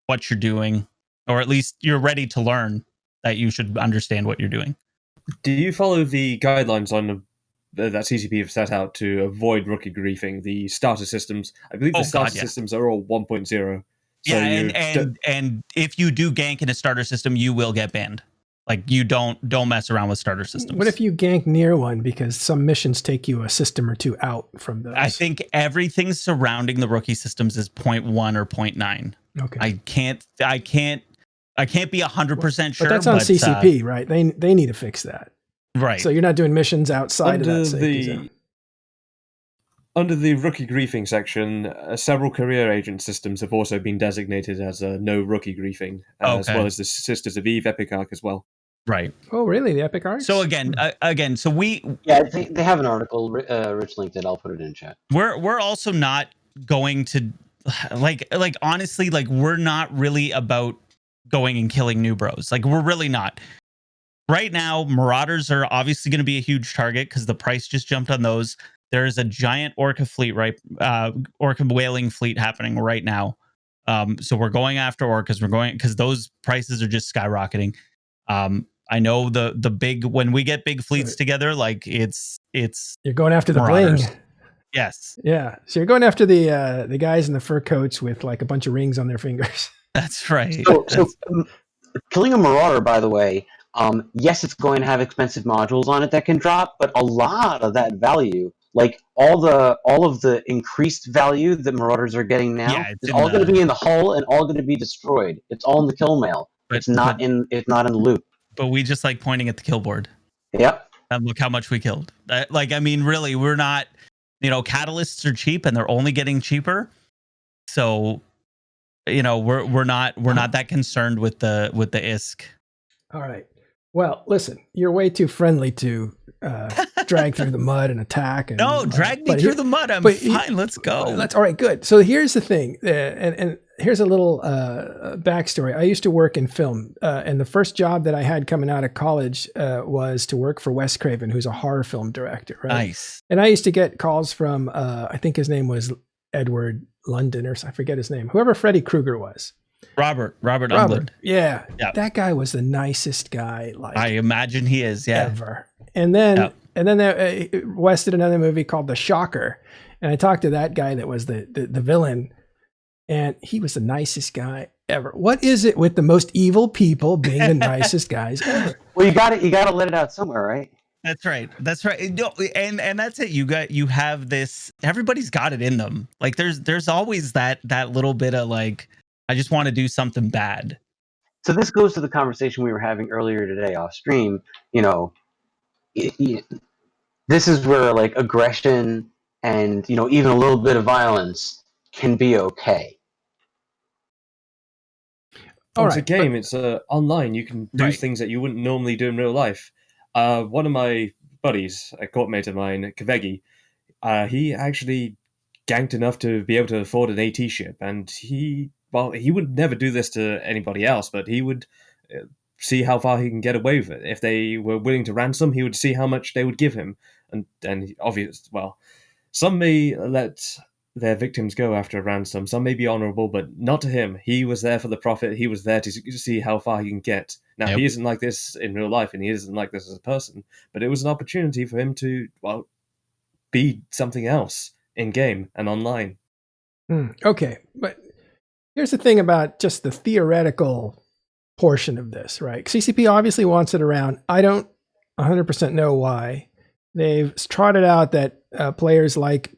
Speaker 4: what you're doing, or at least you're ready to learn that you should understand what you're doing.
Speaker 2: Do you follow the guidelines on that CCP have set out to avoid rookie griefing? The starter systems, I believe the starter systems are all 1.0. So
Speaker 4: yeah, and if you do gank in a starter system, you will get banned. Like, you don't mess around with starter systems.
Speaker 1: What if you gank near one, because some missions take you a system or two out from those?
Speaker 4: I think everything surrounding the rookie systems is 0.1 or 0.9.
Speaker 1: Okay.
Speaker 4: I can't be 100% sure.
Speaker 1: But that's on CCP, right? They need to fix that.
Speaker 4: Right.
Speaker 1: So you're not doing missions outside of that safety zone.
Speaker 2: Under the rookie griefing section, several career agent systems have also been designated as no rookie griefing, as
Speaker 4: Okay.
Speaker 2: well as the Sisters of Eve Epic Arc as well.
Speaker 4: Right.
Speaker 1: Oh, really? The Epic Arcs?
Speaker 4: So again, so
Speaker 3: Yeah, they have an article. Rich linked it. I'll put it in chat.
Speaker 4: we're also not going to like honestly, like we're not really about going and killing new bros. Like we're really not. Right now, Marauders are obviously going to be a huge target because the price just jumped on those. There is a giant Orca fleet, right? Orca whaling fleet happening right now. So we're going after Orcas. We're going because those prices are just skyrocketing. I know the big when we get big fleets together, like it's
Speaker 1: You're going after the
Speaker 4: Marauders.
Speaker 1: bling.
Speaker 4: Yes,
Speaker 1: Yeah. So you're going after the guys in the fur coats with like a bunch of rings on their fingers.
Speaker 4: that's right.
Speaker 3: So killing a Marauder, by the way, yes, it's going to have expensive modules on it that can drop, but a lot of that value, like all of the increased value that Marauders are getting now,
Speaker 4: Yeah, it's
Speaker 3: is
Speaker 4: in
Speaker 3: all going
Speaker 4: the-
Speaker 3: to be in the hull and all going to be destroyed. It's all in the kill mail. It's not in the loop.
Speaker 4: But we just like pointing at the kill board.
Speaker 3: Yep.
Speaker 4: And look how much we killed. Like, I mean, really, we're not. Catalysts are cheap, and they're only getting cheaper. So, we're not that concerned with the ISK.
Speaker 1: All right. Well, listen, you're way too friendly to drag through the mud and attack. And,
Speaker 4: No, drag me through the mud. I'm fine. Let's go.
Speaker 1: That's all right. Good. So here's the thing, and here's a little backstory. I used to work in film, and the first job that I had coming out of college was to work for Wes Craven, who's a horror film director. Right?
Speaker 4: Nice.
Speaker 1: And I used to get calls from, I think his name was Edward London, or I forget his name, whoever Freddy Krueger was.
Speaker 4: Robert Englund.
Speaker 1: Yeah.
Speaker 4: Yep.
Speaker 1: That guy was the nicest guy. Like
Speaker 4: I imagine he is. Yeah.
Speaker 1: ever. And then Wes did another movie called The Shocker, and I talked to that guy that was the villain, and he was the nicest guy ever. What is it with the most evil people being the nicest guys ever?
Speaker 3: Well, you got to let it out somewhere, right?
Speaker 4: That's right. That's right. No, and that's it. You have this. Everybody's got it in them. Like there's always that little bit of like, I just want to do something bad.
Speaker 3: So this goes to the conversation we were having earlier today off stream. This is where like aggression and even a little bit of violence can be okay.
Speaker 2: It's a game. It's online. You can do
Speaker 4: Right.
Speaker 2: things that you wouldn't normally do in real life. One of my buddies, a court mate of mine, Kavegi, he actually ganked enough to be able to afford an AT ship, and he would never do this to anybody else, but he would see how far he can get away with it. If they were willing to ransom, he would see how much they would give him, and some may let their victims go after a ransom. Some may be honorable, but not to him. He was there for the profit. He was there to see how far he can get. Now, He isn't like this in real life, and he isn't like this as a person, but it was an opportunity for him to, be something else in-game and online.
Speaker 1: Okay, but here's the thing about just the theoretical portion of this, right? CCP obviously wants it around. I don't 100% know why. They've trotted out that players like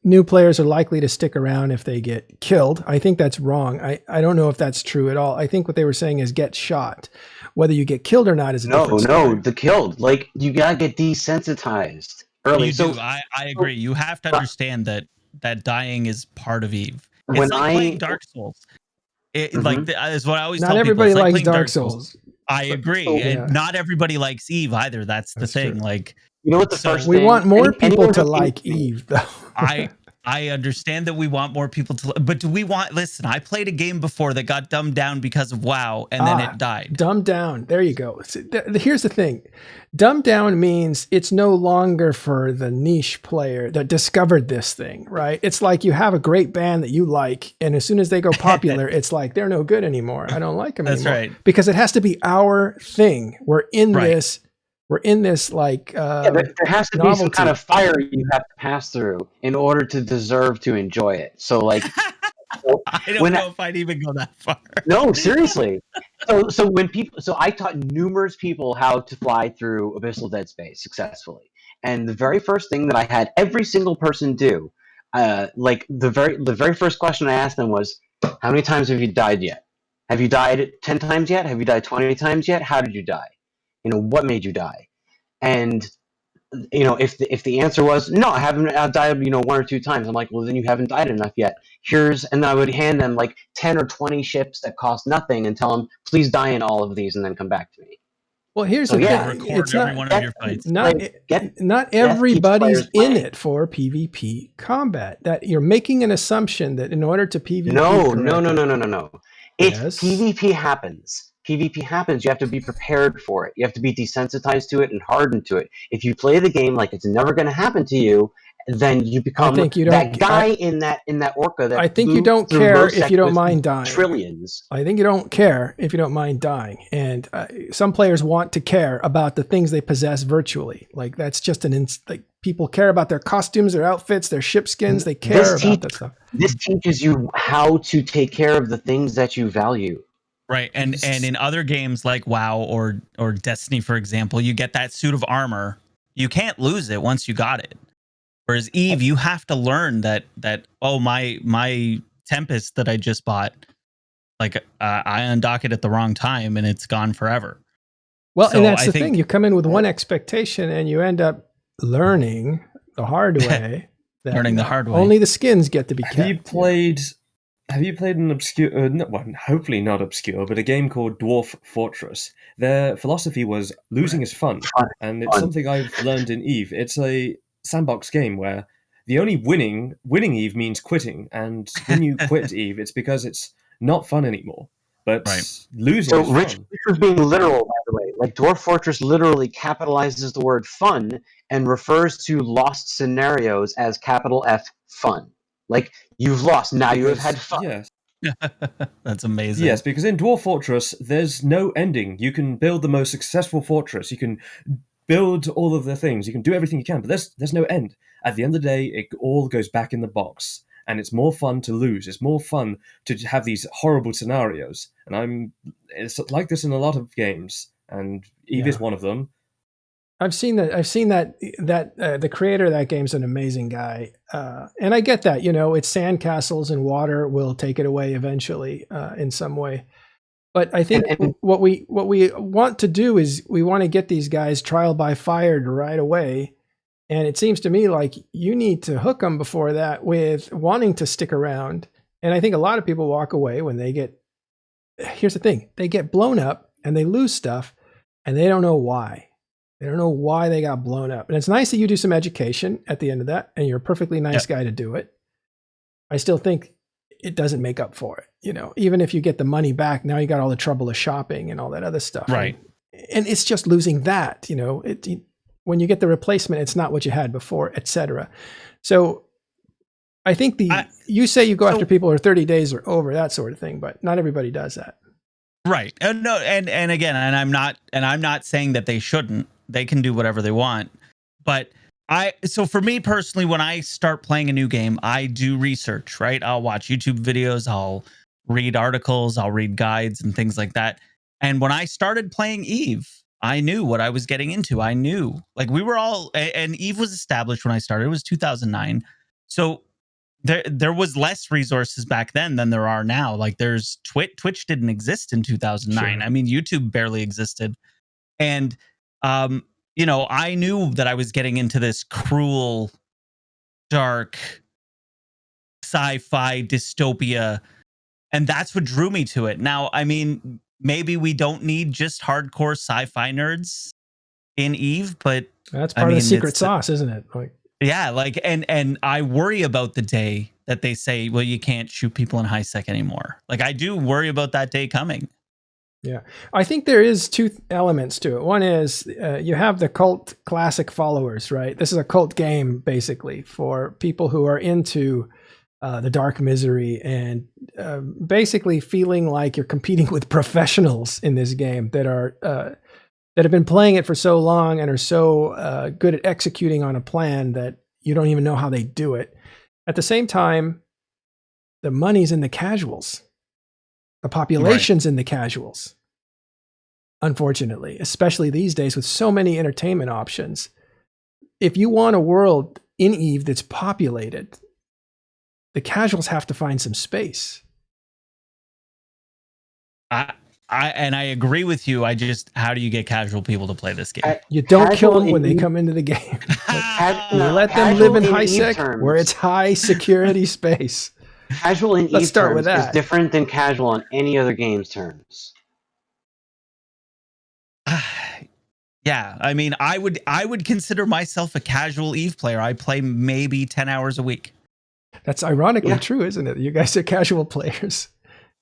Speaker 1: new players are likely to stick around if they get killed. I think that's wrong. I don't know if that's true at all. I think what they were saying is get shot. Whether you get killed or not is a different story.
Speaker 3: The killed. Like, you gotta get desensitized early.
Speaker 4: You do. I agree. You have to understand that dying is part of Eve. It's
Speaker 3: When
Speaker 4: like playing Dark Souls. Like is what I always tell
Speaker 1: Not
Speaker 4: people.
Speaker 1: everybody
Speaker 4: It's like
Speaker 1: likes
Speaker 4: playing
Speaker 1: Dark Souls.
Speaker 4: I agree.
Speaker 1: Yeah.
Speaker 4: And not everybody likes Eve either. That's the thing.
Speaker 1: True.
Speaker 4: Like,
Speaker 3: You know what the first
Speaker 1: We
Speaker 3: thing...
Speaker 1: want more people
Speaker 3: anyone
Speaker 1: to
Speaker 3: who-
Speaker 1: like Eve, though.
Speaker 4: I understand that we want more people to, but do we want? Listen, I played a game before that got dumbed down because of WoW, and then it died.
Speaker 1: Dumbed down. There you go. Here's the thing. Dumbed down means it's no longer for the niche player that discovered this thing, right? It's like you have a great band that you like, and as soon as they go popular, it's like they're no good anymore. I don't like them
Speaker 4: That's
Speaker 1: anymore.
Speaker 4: right.
Speaker 1: Because it has to be our thing. We're in this. We're in this like
Speaker 3: there has to be
Speaker 1: novelty.
Speaker 3: some kind of fire you have to pass through in order to deserve to enjoy it. So, like,
Speaker 4: I don't know if I'd even go that far.
Speaker 3: No, seriously. So I taught numerous people how to fly through Abyssal Dead Space successfully, and the very first thing that I had every single person do, like the very first question I asked them was, "How many times have you died yet? Have you died 10 times yet? Have you died 20 times yet? How did you die? What made you die?" And if the answer was no, I haven't died, 1 or 2 times, I'm like, well, then you haven't died enough yet. And I would hand them like 10 or 20 ships that cost nothing and tell them, please die in all of these and then come back to me.
Speaker 1: Well, here's
Speaker 3: So,
Speaker 1: the
Speaker 3: yeah,
Speaker 1: thing.
Speaker 4: Record
Speaker 1: It's
Speaker 4: every
Speaker 1: not
Speaker 4: one of your fights.
Speaker 1: not
Speaker 3: Death
Speaker 1: everybody's
Speaker 3: keeps players
Speaker 1: in
Speaker 3: playing.
Speaker 1: it for PvP combat. That you're making an assumption that in order to PvP
Speaker 3: No. It's
Speaker 1: Yes.
Speaker 3: PvP happens. PvP happens. You have to be prepared for it. You have to be desensitized to it and hardened to it. If you play the game like it's never going to happen to you, then you become that guy in that orca that
Speaker 1: I think you don't care if you don't mind dying.
Speaker 3: Trillions.
Speaker 1: I think you don't care if you don't mind dying. And some players want to care about the things they possess virtually. Like that's just like people care about their costumes, their outfits, their ship skins. They care about that stuff.
Speaker 3: This teaches you how to take care of the things that you value.
Speaker 4: Right. And in other games like WoW or Destiny, for example, you get that suit of armor. You can't lose it once you got it. Whereas Eve, you have to learn that my Tempest that I just bought, like I undock it at the wrong time and it's gone forever.
Speaker 1: Well, so and that's the thing. You come in with one expectation and you end up learning the hard way. Only the skins get to be kept.
Speaker 2: Have you played an obscure, hopefully not obscure, but a game called Dwarf Fortress? Their philosophy was losing is fun, and it's something I've learned in Eve. It's a sandbox game where the only winning Eve means quitting, and when you quit Eve, it's because it's not fun anymore. But losing is
Speaker 3: Rich
Speaker 2: fun.
Speaker 3: was being literal, by the way. Like Dwarf Fortress literally capitalizes the word fun and refers to lost scenarios as capital F fun. Like you've lost, now you have had fun.
Speaker 2: Yes.
Speaker 4: That's amazing.
Speaker 2: Yes, because in Dwarf Fortress, there's no ending. You can build the most successful fortress. You can build all of the things. You can do everything you can, but there's no end. At the end of the day, it all goes back in the box. And it's more fun to lose. It's more fun to have these horrible scenarios. And it's like this in a lot of games. And Eve is one of them.
Speaker 1: I've seen that the creator of that game's an amazing guy. And I get that, it's sandcastles and water will take it away eventually in some way. But I think what we want to do is we want to get these guys trial by fired right away. And it seems to me like you need to hook them before that with wanting to stick around. And I think a lot of people walk away when here's the thing, they get blown up and they lose stuff and they don't know why. They don't know why they got blown up. And it's nice that you do some education at the end of that and you're a perfectly nice guy to do it. I still think it doesn't make up for it. Even if you get the money back, now you got all the trouble of shopping and all that other stuff.
Speaker 4: Right.
Speaker 1: And it's just losing that, when you get the replacement, it's not what you had before, etc. So I think you say you go after people who are 30 days or over, that sort of thing, but not everybody does that.
Speaker 4: Right. And no, and again, I'm not saying that they shouldn't. They can do whatever they want. But so for me personally, when I start playing a new game, I do research, right? I'll watch YouTube videos, I'll read articles, I'll read guides and things like that. And when I started playing Eve, I knew what I was getting into. I knew, like, we were all, and Eve was established when I started. It was 2009. So there was less resources back then than there are now. Like there's Twitch didn't exist in 2009. Sure. I mean, YouTube barely existed. And, I knew that I was getting into this cruel, dark, sci-fi dystopia. And that's what drew me to it. Now, I mean, maybe we don't need just hardcore sci-fi nerds in Eve, but
Speaker 1: that's part of the secret sauce, isn't it?
Speaker 4: And I worry about the day that they say, well, you can't shoot people in HiSec anymore. Like I do worry about that day coming.
Speaker 1: Yeah, I think there is two elements to it. One is you have the cult classic followers, right? This is a cult game basically for people who are into the dark misery and basically feeling like you're competing with professionals in this game that have been playing it for so long and are so good at executing on a plan that you don't even know how they do it. At the same time, the money's in the casuals. The population's in the casuals. Unfortunately, especially these days with so many entertainment options. If you want a world in Eve that's populated, the casuals have to find some space.
Speaker 4: I agree with you. How do you get casual people to play this game?
Speaker 1: You don't kill
Speaker 3: Casual
Speaker 1: them when
Speaker 3: in
Speaker 1: they
Speaker 3: Eve-
Speaker 1: come into the game. You
Speaker 3: No,
Speaker 1: let them live in
Speaker 3: casual in Eve
Speaker 1: HiSec
Speaker 3: terms.
Speaker 1: where it's high security space.
Speaker 3: Casual in
Speaker 1: Let's
Speaker 3: Eve
Speaker 1: start with
Speaker 3: terms is
Speaker 1: that.
Speaker 3: different than casual on any other game's terms.
Speaker 4: Yeah, I mean, I would consider myself a casual Eve player. I play maybe 10 hours a week.
Speaker 1: That's ironically
Speaker 3: Yeah.
Speaker 1: true, isn't it? You guys are casual players.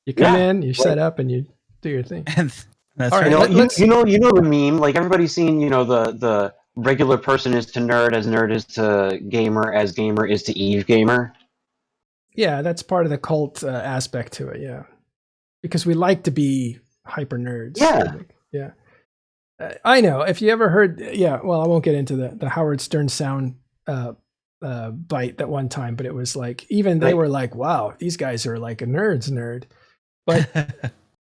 Speaker 1: You come
Speaker 3: Yeah,
Speaker 1: in, you set up, and you do your thing.
Speaker 4: And that's
Speaker 1: All
Speaker 4: right.
Speaker 1: right, let's-
Speaker 3: you know the meme. Like everybody's seen, the regular person is to nerd is to gamer as gamer is to Eve gamer.
Speaker 1: Yeah, that's part of the cult aspect to it. Yeah, because we like to be hyper nerds.
Speaker 3: Yeah.
Speaker 1: I think. Yeah. I know. If you ever heard, yeah. Well, I won't get into the Howard Stern sound bite that one time, but it was like even they were like, "Wow, these guys are like a nerd." But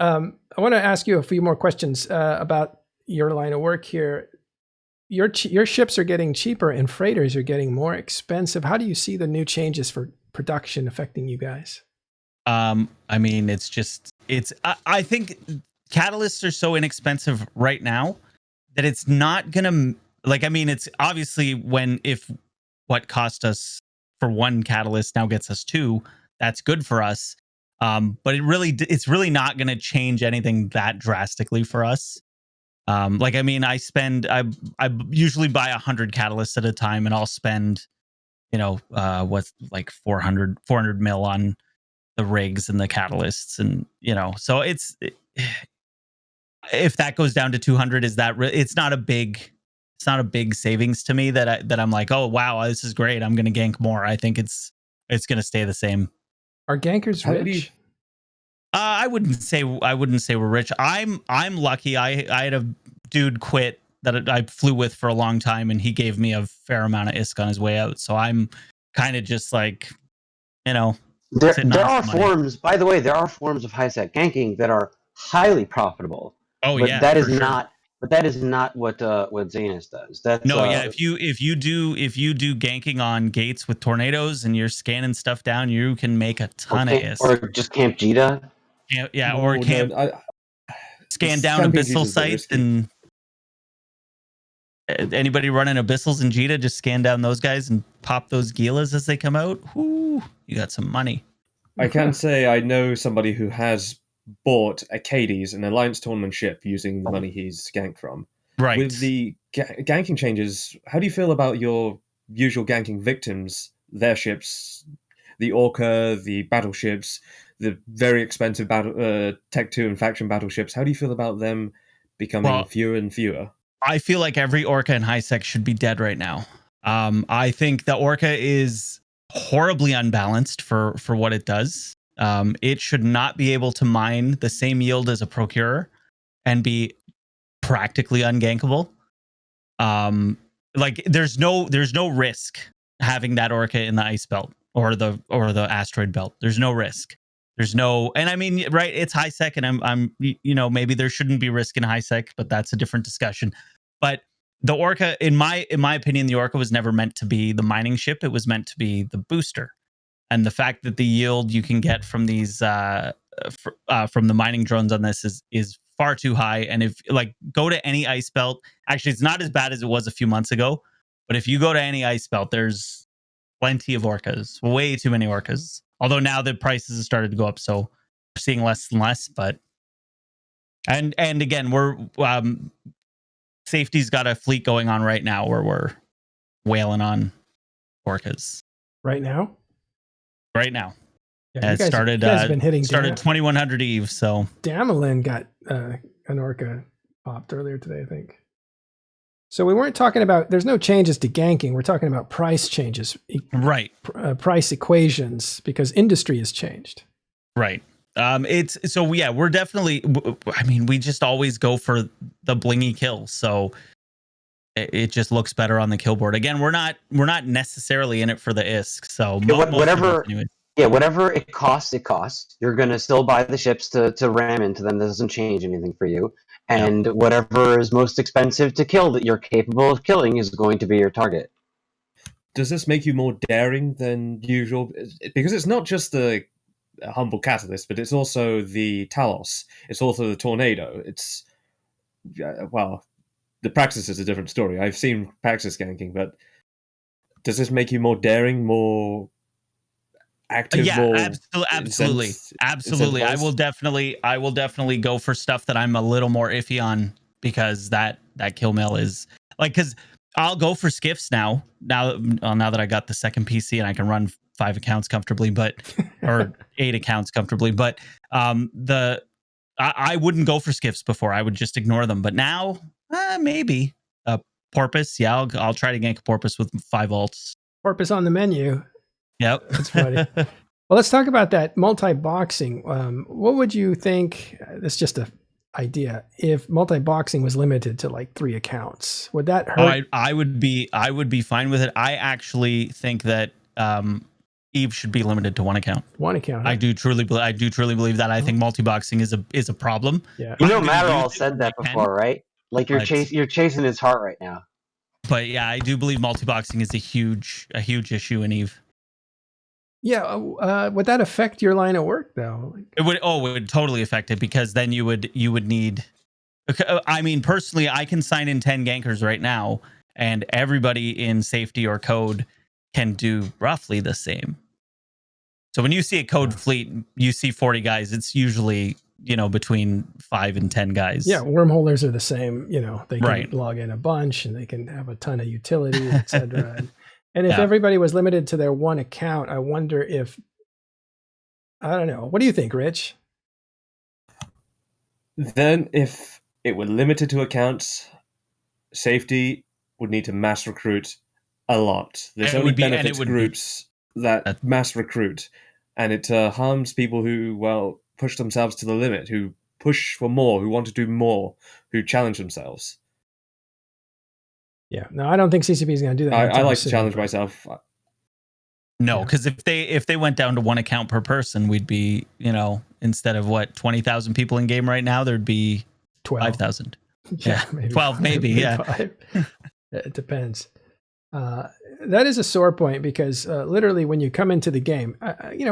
Speaker 1: I want to ask you a few more questions about your line of work here. Your ships are getting cheaper and freighters are getting more expensive. How do you see the new changes for production affecting you guys?
Speaker 4: I mean, I think catalysts are so inexpensive right now that it's not gonna it's obviously if what cost us for one catalyst now gets us two, that's good for us. But it's really not gonna change anything that drastically for us. I usually buy 100 catalysts at a time, and I'll spend, what's like 400 mil on the rigs and the catalysts, and so if that goes down to 200, it's not a big savings to me that I'm like, oh wow, this is great, I'm gonna gank more. I think it's gonna stay the same.
Speaker 1: Are gankers
Speaker 2: How do
Speaker 1: rich?
Speaker 4: I wouldn't say we're rich. I'm lucky. I had a dude quit that I flew with for a long time, and he gave me a fair amount of ISK on his way out. So I'm kind of just like, sitting
Speaker 3: There
Speaker 4: on
Speaker 3: are
Speaker 4: some money.
Speaker 3: forms, by the way, there are forms of HiSec ganking that are highly profitable.
Speaker 4: Oh
Speaker 3: but
Speaker 4: yeah,
Speaker 3: that is
Speaker 4: for sure.
Speaker 3: not. But that is not what Zaenis does. That's
Speaker 4: No, yeah. If you do ganking on gates with tornadoes and you're scanning stuff down, you can make a ton of ISK.
Speaker 3: or just Camp Jita.
Speaker 4: Yeah, or camp scan down
Speaker 2: camping
Speaker 4: abyssal
Speaker 2: Jita's a bit
Speaker 4: sites
Speaker 2: risky.
Speaker 4: and anybody running abyssals in Jita, just scan down those guys and pop those Gilas as they come out. Whoo, you got some money.
Speaker 2: I can say I know somebody who has bought a Cades, an Alliance tournament ship, using the money he's ganked from.
Speaker 4: Right.
Speaker 2: With the ganking changes, how do you feel about your usual ganking victims, their ships, the Orca, the battleships, the very expensive Tech 2 and faction battleships? How do you feel about them becoming fewer and fewer?
Speaker 4: I feel like every Orca in HiSec should be dead right now. I think the Orca is horribly unbalanced for what it does. It should not be able to mine the same yield as a Procurer and be practically ungankable. There's no risk having that Orca in the ice belt or the asteroid belt. There's no risk. And I mean, right, it's HiSec, and I'm maybe there shouldn't be risk in HiSec, but that's a different discussion. But the Orca, in my opinion, the Orca was never meant to be the mining ship. It was meant to be the booster. And the fact that the yield you can get from these from the mining drones on this is far too high. And if go to any ice belt, actually it's not as bad as it was a few months ago, but if you go to any ice belt, there's plenty of Orcas, way too many Orcas. Although now the prices have started to go up, so we're seeing less and less. But and again, we're safety's got a fleet going on right now where we're whaling on Orcas.
Speaker 1: Right now.
Speaker 4: Yeah, it started.
Speaker 1: You guys have been hitting.
Speaker 4: Started 2100 Eve. So
Speaker 1: Damelin got an Orca popped earlier today, I think. So we weren't talking about. There's no changes to ganking. We're talking about price changes,
Speaker 4: right?
Speaker 1: Price equations, because industry has changed.
Speaker 4: Right. We're definitely. I mean, we just always go for the blingy kill. So it just looks better on the kill board. Again, we're not necessarily in it for the ISK. So
Speaker 3: whatever it costs. You're gonna still buy the ships to ram into them. That doesn't change anything for you. And whatever is most expensive to kill that you're capable of killing is going to be your target.
Speaker 2: Does this make you more daring than usual? Because it's not just the a humble catalyst, but it's also the Talos. It's also the tornado. It's well, the Praxis is a different story. I've seen Praxis ganking, but does this make you more daring, more active,
Speaker 4: Yeah,
Speaker 2: more
Speaker 4: absolutely. Absolutely. I will definitely go for stuff that I'm a little more iffy on, because that kill mail is like, because I'll go for skiffs now that I got the second PC and I can run 5 accounts comfortably, but or 8 accounts comfortably. But I wouldn't go for skiffs before. I would just ignore them. But now, maybe porpoise. Yeah, I'll try to gank a porpoise with 5 ults.
Speaker 1: Porpoise on the menu.
Speaker 4: Yep,
Speaker 1: That's funny. Well, let's talk about that multi-boxing. What would you think? That's just a idea. If multi-boxing was limited to like 3 accounts, would that hurt?
Speaker 4: Oh, I would be fine with it. I actually think that Eve should be limited to 1 account.
Speaker 1: 1 account. Huh?
Speaker 4: I do truly believe that. I think multi-boxing is a problem.
Speaker 1: Yeah.
Speaker 3: You know, Matterall said that before, right? Like you're chasing his heart right now.
Speaker 4: But yeah, I do believe multi-boxing is a huge issue in Eve.
Speaker 1: Yeah. Would that affect your line of work though?
Speaker 4: It would totally affect it, because then you would need. I mean, personally, I can sign in 10 gankers right now, and everybody in safety or code can do roughly the same. So when you see a code fleet, you see 40 guys. It's usually, between 5 and 10 guys.
Speaker 1: Yeah, wormholers are the same. They can log in a bunch and they can have a ton of utility, etc. And if everybody was limited to their 1 account, I wonder if, I don't know. What do you think, Rich?
Speaker 2: Then if it were limited to accounts, safety would need to mass recruit a lot. This only benefits groups that mass recruit, and it harms people who, push themselves to the limit, who push for more, who want to do more, who challenge themselves.
Speaker 1: Yeah, no, I don't think CCP is going to do that.
Speaker 2: I like to challenge myself.
Speaker 4: No, because if they went down to 1 account per person, we'd be, instead of 20,000 people in game right now, there'd be 5,000.
Speaker 1: Yeah, maybe
Speaker 4: 12, maybe. Yeah,
Speaker 1: 5. It depends. That is a sore point, because literally when you come into the game,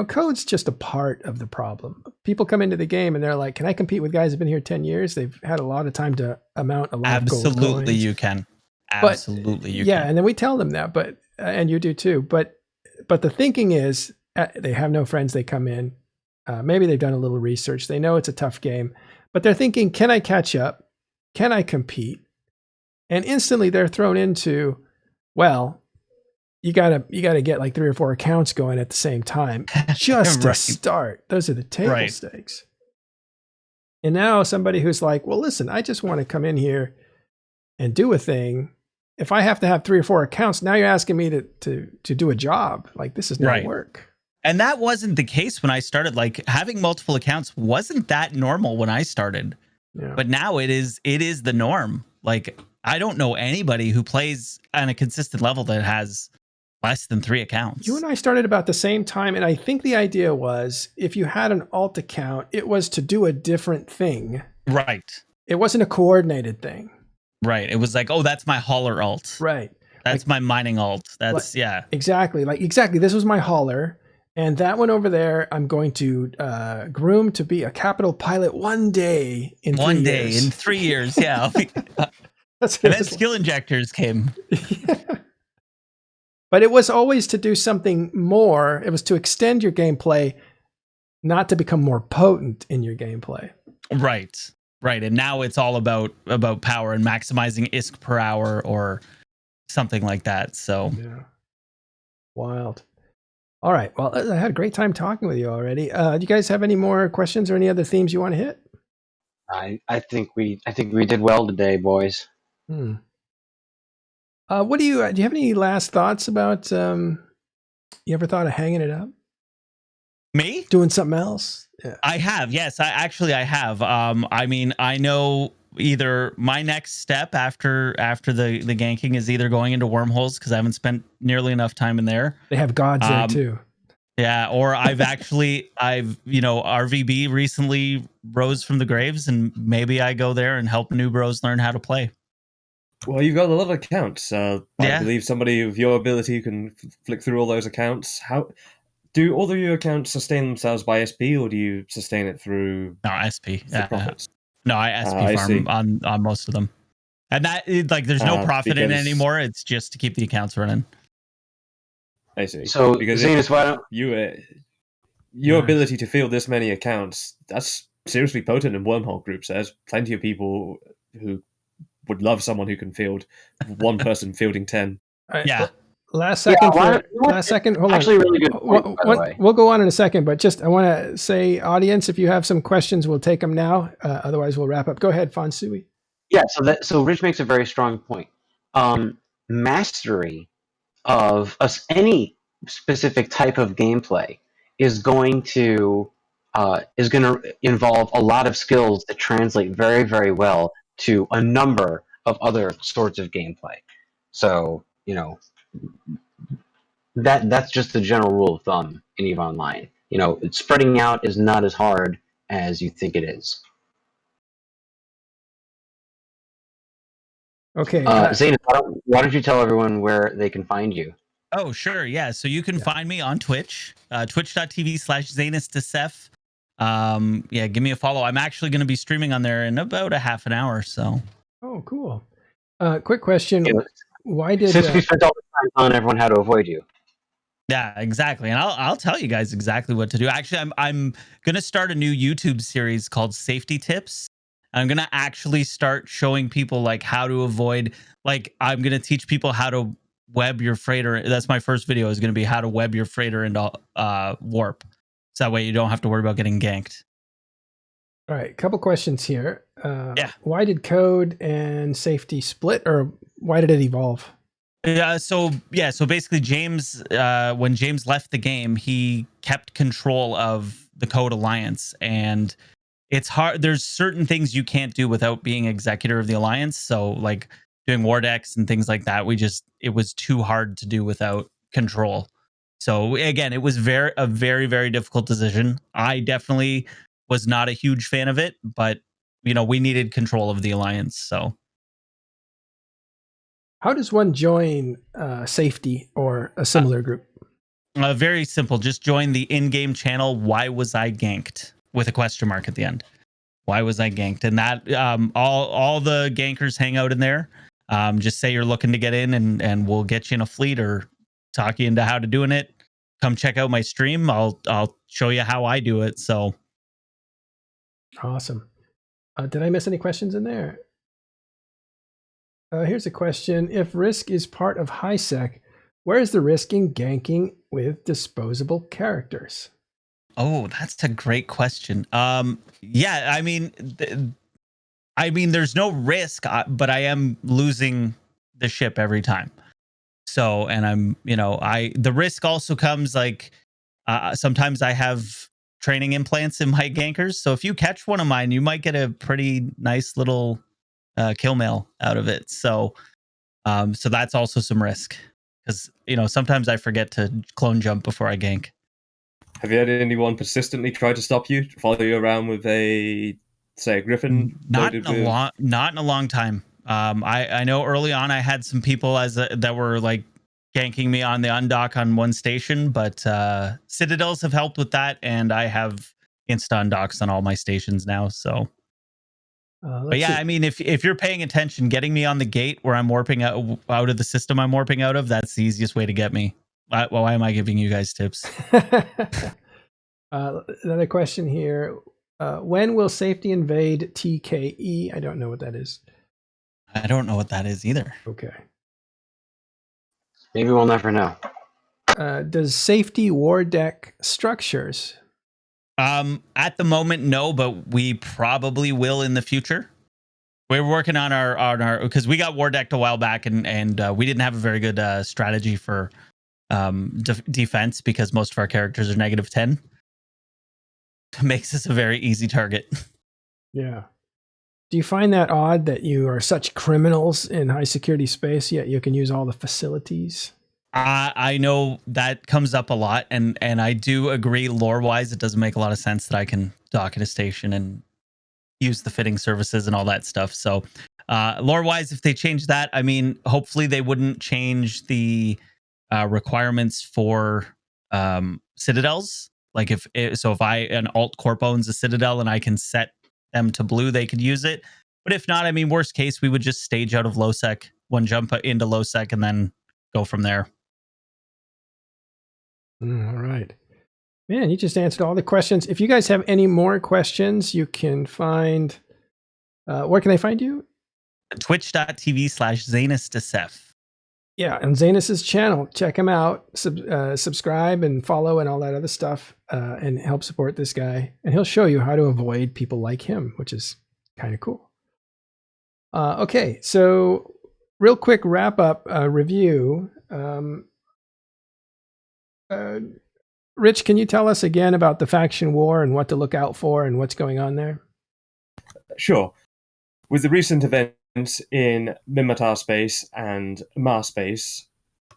Speaker 1: code's just a part of the problem. People come into the game and they're like, "Can I compete with guys who've been here 10 years? They've had a lot of time to amount a lot of gold coins."
Speaker 4: Absolutely, you can. Absolutely, you can.
Speaker 1: Yeah, and then we tell them that, but and you do too. But the thinking is, they have no friends. They come in. Maybe they've done a little research. They know it's a tough game, but they're thinking, "Can I catch up? Can I compete?" And instantly they're thrown into, well, you gotta get like 3 or 4 accounts going at the same time just to start. Those are the table stakes. And now somebody who's like, "Well, listen, I just want to come in here and do a thing. If I have to have 3 or 4 accounts, now you're asking me to do a job. Like, this is not work."
Speaker 4: And that wasn't the case when I started. Like, having multiple accounts wasn't that normal when I started. Yeah. But now it is the norm. Like, I don't know anybody who plays on a consistent level that has less than 3 accounts.
Speaker 1: You and I started about the same time, and I think the idea was, if you had an alt account, it was to do a different thing.
Speaker 4: Right.
Speaker 1: It wasn't a coordinated thing.
Speaker 4: Right. It was like, oh, that's my hauler alt.
Speaker 1: Right.
Speaker 4: That's my mining alt. That's,
Speaker 1: Exactly. Exactly. This was my hauler. And that one over there, I'm going to groom to be a capital pilot one day in 3 years.
Speaker 4: In 3 years, yeah. And then skill injectors came.
Speaker 1: Yeah. But it was always to do something more. It was to extend your gameplay, not to become more potent in your gameplay.
Speaker 4: Right. And now it's all about power and maximizing ISK per hour or something like that. So
Speaker 1: yeah. Wild. All right. Well, I had a great time talking with you already. Do you guys have any more questions or any other themes you want to hit?
Speaker 3: I think we did well today, boys.
Speaker 1: What do you have any last thoughts about, you ever thought of hanging it up?
Speaker 4: Me?
Speaker 1: Doing something else? Yeah.
Speaker 4: I have. Yes, I have. I mean, I know either my next step after the ganking is either going into wormholes, because I haven't spent nearly enough time in there.
Speaker 1: They have gods there too.
Speaker 4: Yeah, or I've RVB recently rose from the graves, and maybe I go there and help new bros learn how to play.
Speaker 2: Well, you've got a lot of accounts. I believe somebody of your ability can flick through all those accounts. Do all of your accounts sustain themselves by SP, or do you sustain it through
Speaker 4: No, SP.
Speaker 2: the profits?
Speaker 4: No, I SP
Speaker 2: I
Speaker 4: farm
Speaker 2: see.
Speaker 4: on most of them. And there's no profit in it
Speaker 2: Because-
Speaker 4: anymore. It's just to keep the accounts running.
Speaker 2: I see.
Speaker 3: So,
Speaker 2: because
Speaker 3: Zaenis, why don't
Speaker 2: your
Speaker 1: Nice.
Speaker 2: ability to field this many accounts, that's seriously potent in wormhole groups. There's plenty of people who would love someone who can field one person fielding 10.
Speaker 1: All right,
Speaker 4: Yeah.
Speaker 1: Last second.
Speaker 3: why-
Speaker 1: Last second. Hold
Speaker 3: actually
Speaker 1: on.
Speaker 3: really good point, by the way.
Speaker 1: We'll go on in a second, but just I want to say, audience, if you have some questions, we'll take them now. Otherwise, we'll wrap up. Go ahead, Fonsui.
Speaker 3: Yeah, so Rich makes a very strong point. Mastery of any specific type of gameplay is going to involve a lot of skills that translate very, very well to a number of other sorts of gameplay. So, that's just the general rule of thumb in EVE Online. Spreading out is not as hard as you think it is.
Speaker 1: Okay.
Speaker 3: Zaenis, why don't you tell everyone where they can find you?
Speaker 4: Oh, sure. Yeah. So you can find me on Twitch, twitch.tv/ZaenisDeCef. Yeah, give me a follow. I'm actually going to be streaming on there in about a half an hour. So.
Speaker 1: Oh, cool. Quick question.
Speaker 3: Yeah.
Speaker 1: Why did
Speaker 3: Since we spent all the time telling everyone how to avoid you.
Speaker 4: Yeah, exactly. And I'll tell you guys exactly what to do. Actually, I'm going to start a new YouTube series called Safety Tips. I'm going to actually start showing people like how to avoid, like I'm going to teach people how to web your freighter. That's my first video, is going to be how to web your freighter into warp. So that way you don't have to worry about getting ganked.
Speaker 1: All right, couple questions here.
Speaker 4: Yeah.
Speaker 1: Why did code and safety split, or why did it evolve?
Speaker 4: So basically James, when James left the game, he kept control of the Code Alliance, and it's hard. There's certain things you can't do without being executor of the Alliance. So like doing war decks and things like that, it was too hard to do without control. So again, it was a very, very difficult decision. I definitely was not a huge fan of it, but we needed control of the Alliance. So
Speaker 1: How does one join safety or a similar group?
Speaker 4: very simple. Just join the in-game channel. Why was I ganked? With a question mark at the end. Why was I ganked? And that all the gankers hang out in there. Just say you're looking to get in, and we'll get you in a fleet or talk you into how to doing it. Come check out my stream. I'll show you how I do it. So
Speaker 1: Awesome. Did I miss any questions in there? Here's a question. If risk is part of HiSec, where is the risk in ganking with disposable characters?
Speaker 4: Oh, that's a great question. Yeah, I mean, there's no risk, but I am losing the ship every time. So, and the risk also comes like, sometimes I have training implants in my gankers. So if you catch one of mine, you might get a pretty nice little kill mail out of it. So that's also some risk, because sometimes I forget to clone jump before I gank.
Speaker 2: Have you had anyone persistently try to stop you, follow you around with a griffin?
Speaker 4: Not in a long time. I know early on I had some people that were like ganking me on the undock on one station, but Citadels have helped with that, and I have insta undocks on all my stations now. So, but yeah,
Speaker 1: See.
Speaker 4: I mean, if you're paying attention, getting me on the gate where I'm warping out of the system I'm warping out of, that's the easiest way to get me. Why am I giving you guys tips?
Speaker 1: Another question here. When will safety invade TKE? I don't know what that is.
Speaker 4: I don't know what that is either.
Speaker 1: Okay.
Speaker 3: Maybe we'll never know.
Speaker 1: Does safety war deck structures?
Speaker 4: At the moment, no, but we probably will in the future. We're working on our because we got war decked a while back, and we didn't have a very good strategy for defense, because most of our characters are -10. Makes us a very easy target.
Speaker 1: Yeah. Do you find that odd that you are such criminals in high security space, yet you can use all the facilities?
Speaker 4: I know that comes up a lot, and I do agree, lore wise, it doesn't make a lot of sense that I can dock at a station and use the fitting services and all that stuff. So lore wise, if they change that, I mean, hopefully they wouldn't change the requirements for citadels. Like if an alt corp owns a citadel and I can set them to blue, they could use it. But if not, I mean, worst case, we would just stage out of low sec, one jump into low sec, and then go from there.
Speaker 1: All right. Man, you just answered all the questions. If you guys have any more questions, you can find, where can they find you?
Speaker 4: Twitch.tv/ZaenisDesef.
Speaker 1: Yeah, on Zaenis' channel. Check him out. Subscribe and follow and all that other stuff, and help support this guy. And he'll show you how to avoid people like him, which is kind of cool. Okay, so real quick wrap up review. Rich, can you tell us again about the faction war and what to look out for and what's going on there?
Speaker 2: Sure. With the recent events in Minmatar space and Mars space,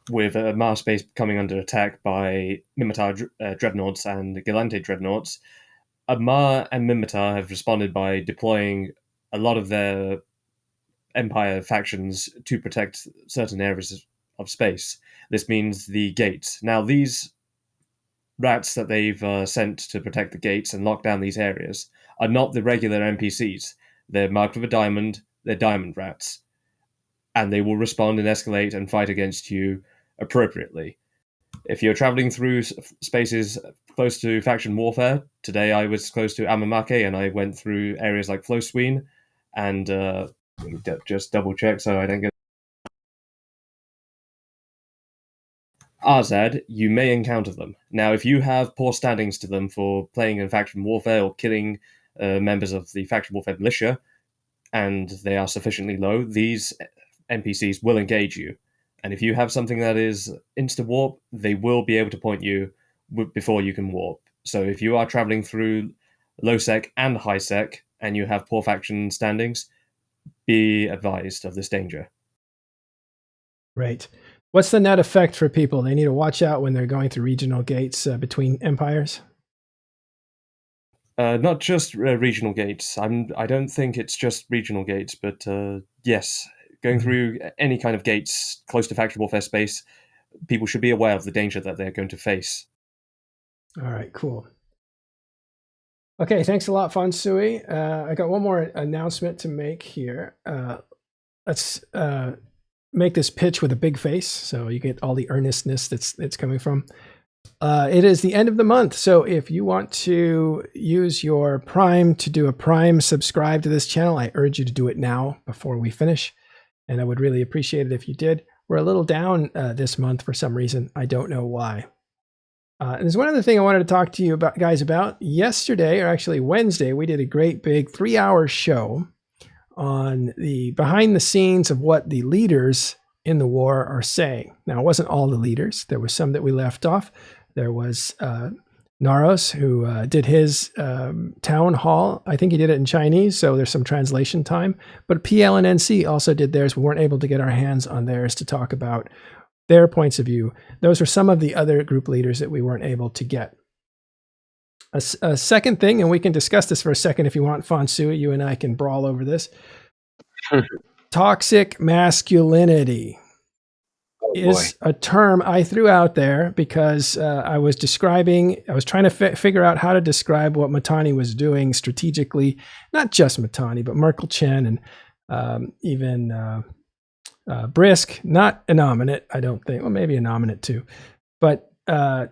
Speaker 2: with Mars space coming under attack by Minmatar dreadnoughts and Galante dreadnoughts, Mar and Minmatar have responded by deploying a lot of their Empire factions to protect certain areas of space. This means the gates. Now, these rats that they've sent to protect the gates and lock down these areas are not the regular NPCs. They're marked with a diamond. They're diamond rats. And they will respond and escalate and fight against you appropriately. If you're traveling through spaces close to faction warfare, today I was close to Amamake and I went through areas like Flosween and just double check so I don't get Arzad, you may encounter them. Now, if you have poor standings to them for playing in faction warfare or killing members of the faction warfare militia, and they are sufficiently low, these NPCs will engage you. And if you have something that is insta-warp, they will be able to point you before you can warp. So if you are traveling through low-sec and high-sec, and you have poor faction standings, be advised of this danger.
Speaker 1: Right. What's the net effect for people? They need to watch out when they're going through regional gates between empires?
Speaker 2: Not just regional gates. I don't think it's just regional gates, but yes, going through any kind of gates close to faction warfare space, people should be aware of the danger that they're going to face.
Speaker 1: All right, cool. Okay, thanks a lot, Fonsui. I got one more announcement to make here. Let's make this pitch with a big face, so you get all the earnestness that's coming from. It is the end of the month, so if you want to use your Prime to do a Prime subscribe to this channel, I urge you to do it now before we finish, and I would really appreciate it if you did. We're a little down this month for some reason. I don't know why. And there's one other thing I wanted to talk to you guys about. Yesterday, or actually Wednesday, we did a great big 3-hour show on the behind the scenes of what the leaders in the war are saying. Now, it wasn't all the leaders. There was some that we left off. There was Naros, who did his town hall. I think he did it in Chinese, so there's some translation time. But PL and NC also did theirs. We weren't able to get our hands on theirs to talk about their points of view. Those are some of the other group leaders that we weren't able to get. A second thing, and we can discuss this for a second if you want, Fonsui, you and I can brawl over this. Toxic masculinity is a term I threw out there because I was trying to figure out how to describe what Matani was doing strategically, not just Matani, but Merkel Chen and even Brisk, not Innominate, I don't think. Well, maybe Innominate too. But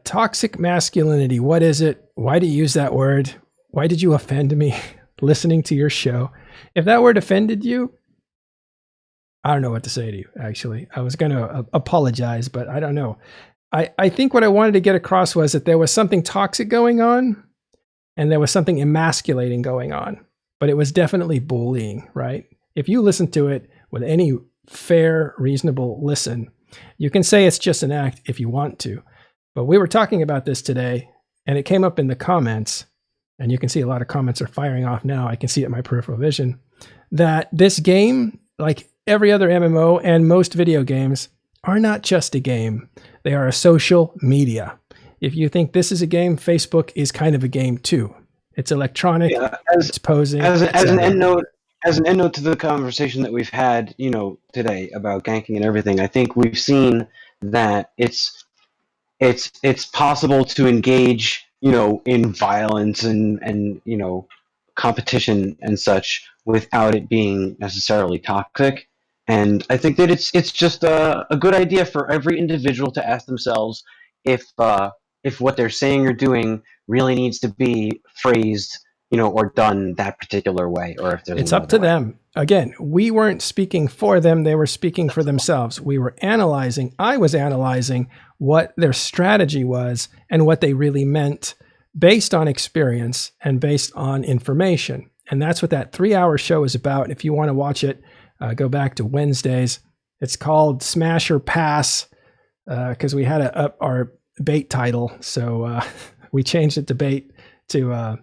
Speaker 1: toxic masculinity, what is it? Why do you use that word? Why did you offend me listening to your show? If that word offended you, I don't know what to say to you, actually. I was going to apologize, but I don't know. I think what I wanted to get across was that there was something toxic going on and there was something emasculating going on, but it was definitely bullying, right? If you listen to it with any fair, reasonable listen, you can say it's just an act if you want to. But we were talking about this today, and it came up in the comments, and you can see a lot of comments are firing off now. I can see it in my peripheral vision, that this game, like every other MMO and most video games, are not just a game. They are a social media. If you think this is a game, Facebook is kind of a game too. It's electronic, it's posing.
Speaker 3: As an end note to the conversation that we've had, today about ganking and everything, I think we've seen that it's it's possible to engage, in violence and competition and such without it being necessarily toxic. And I think that it's just a good idea for every individual to ask themselves if what they're saying or doing really needs to be phrased, or done that particular way, or if there's
Speaker 1: It's up to
Speaker 3: another way.
Speaker 1: them. Again, we weren't speaking for them. They were speaking for themselves. I was analyzing what their strategy was and what they really meant based on experience and based on information. And that's what that 3-hour show is about. If you want to watch it, go back to Wednesdays. It's called Smash or Pass because we had to up our bait title. So we changed it to bait to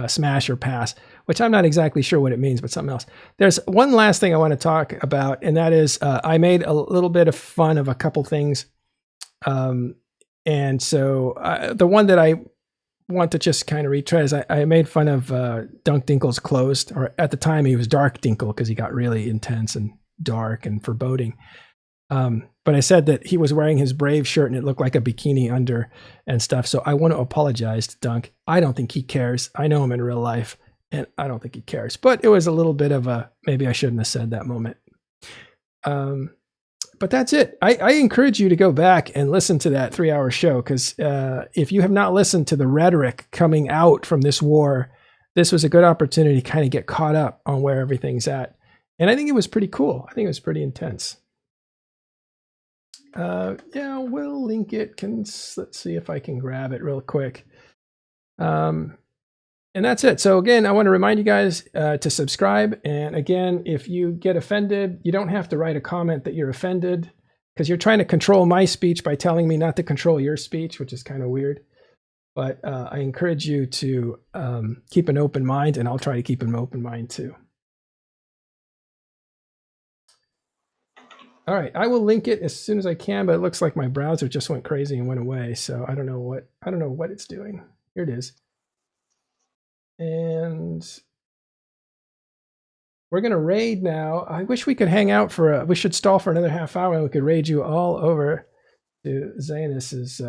Speaker 1: Smash or Pass, which I'm not exactly sure what it means, but something else. There's one last thing I want to talk about, and that is I made a little bit of fun of a couple things. And so the one that I want to just kind of retread is I made fun of Dinkle's closed, or at the time he was Dark Dinkle because he got really intense and dark and foreboding. But I said that he was wearing his Brave shirt and it looked like a bikini under and stuff. So I want to apologize to Dunk. I don't think he cares. I know him in real life and I don't think he cares. But it was a little bit of a, maybe I shouldn't have said that moment. But that's it. I encourage you to go back and listen to that 3-hour show because if you have not listened to the rhetoric coming out from this war, this was a good opportunity to kind of get caught up on where everything's at. And I think it was pretty cool. I think it was pretty intense. Yeah, we'll link it. Let's see if I can grab it real quick. And that's it. So again, I want to remind you guys to subscribe. And again, if you get offended, you don't have to write a comment that you're offended because you're trying to control my speech by telling me not to control your speech, which is kind of weird. But I encourage you to keep an open mind, and I'll try to keep an open mind too. All right, I will link it as soon as I can, but it looks like my browser just went crazy and went away. So I don't know what it's doing. Here it is. And we're going to raid now. I wish we could hang out we should stall for another half hour and we could raid you all over to Zaenis's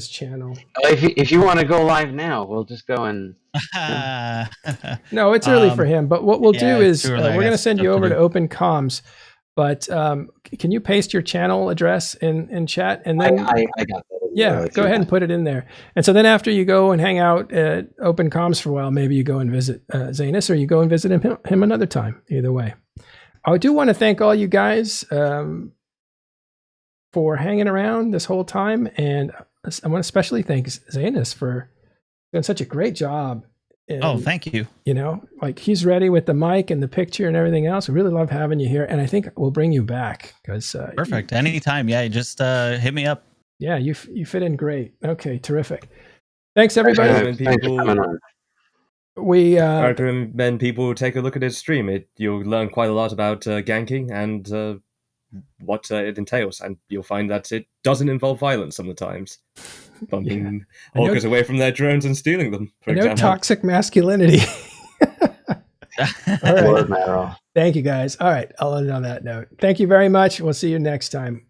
Speaker 1: channel.
Speaker 3: If you want to go live now, we'll just go and.
Speaker 1: No, it's early for him. But what we'll do is we're going to send you over to Open Comms. But can you paste your channel address in chat? And then
Speaker 3: I got that.
Speaker 1: Yeah, go ahead and put it in there. And so then after you go and hang out at Open Comms for a while, maybe you go and visit Zaenis, or you go and visit him another time. Either way. I do want to thank all you guys for hanging around this whole time. And I want to especially thank Zaenis for doing such a great job. And,
Speaker 4: thank you.
Speaker 1: Like he's ready with the mic and the picture and everything else. We really love having you here. And I think we'll bring you back because
Speaker 4: perfect. Anytime. Yeah, just hit me up.
Speaker 1: Yeah, you fit in great. Okay, terrific. Thanks, everybody.
Speaker 2: I recommend people take a look at his stream. You'll learn quite a lot about ganking and what it entails, and you'll find that it doesn't involve violence some of the times. Bumping orcas away from their drones and stealing them, for example.
Speaker 1: Toxic masculinity. All right.
Speaker 3: Word, Marrow.
Speaker 1: Thank you, guys. All right, I'll end on that note. Thank you very much. We'll see you next time.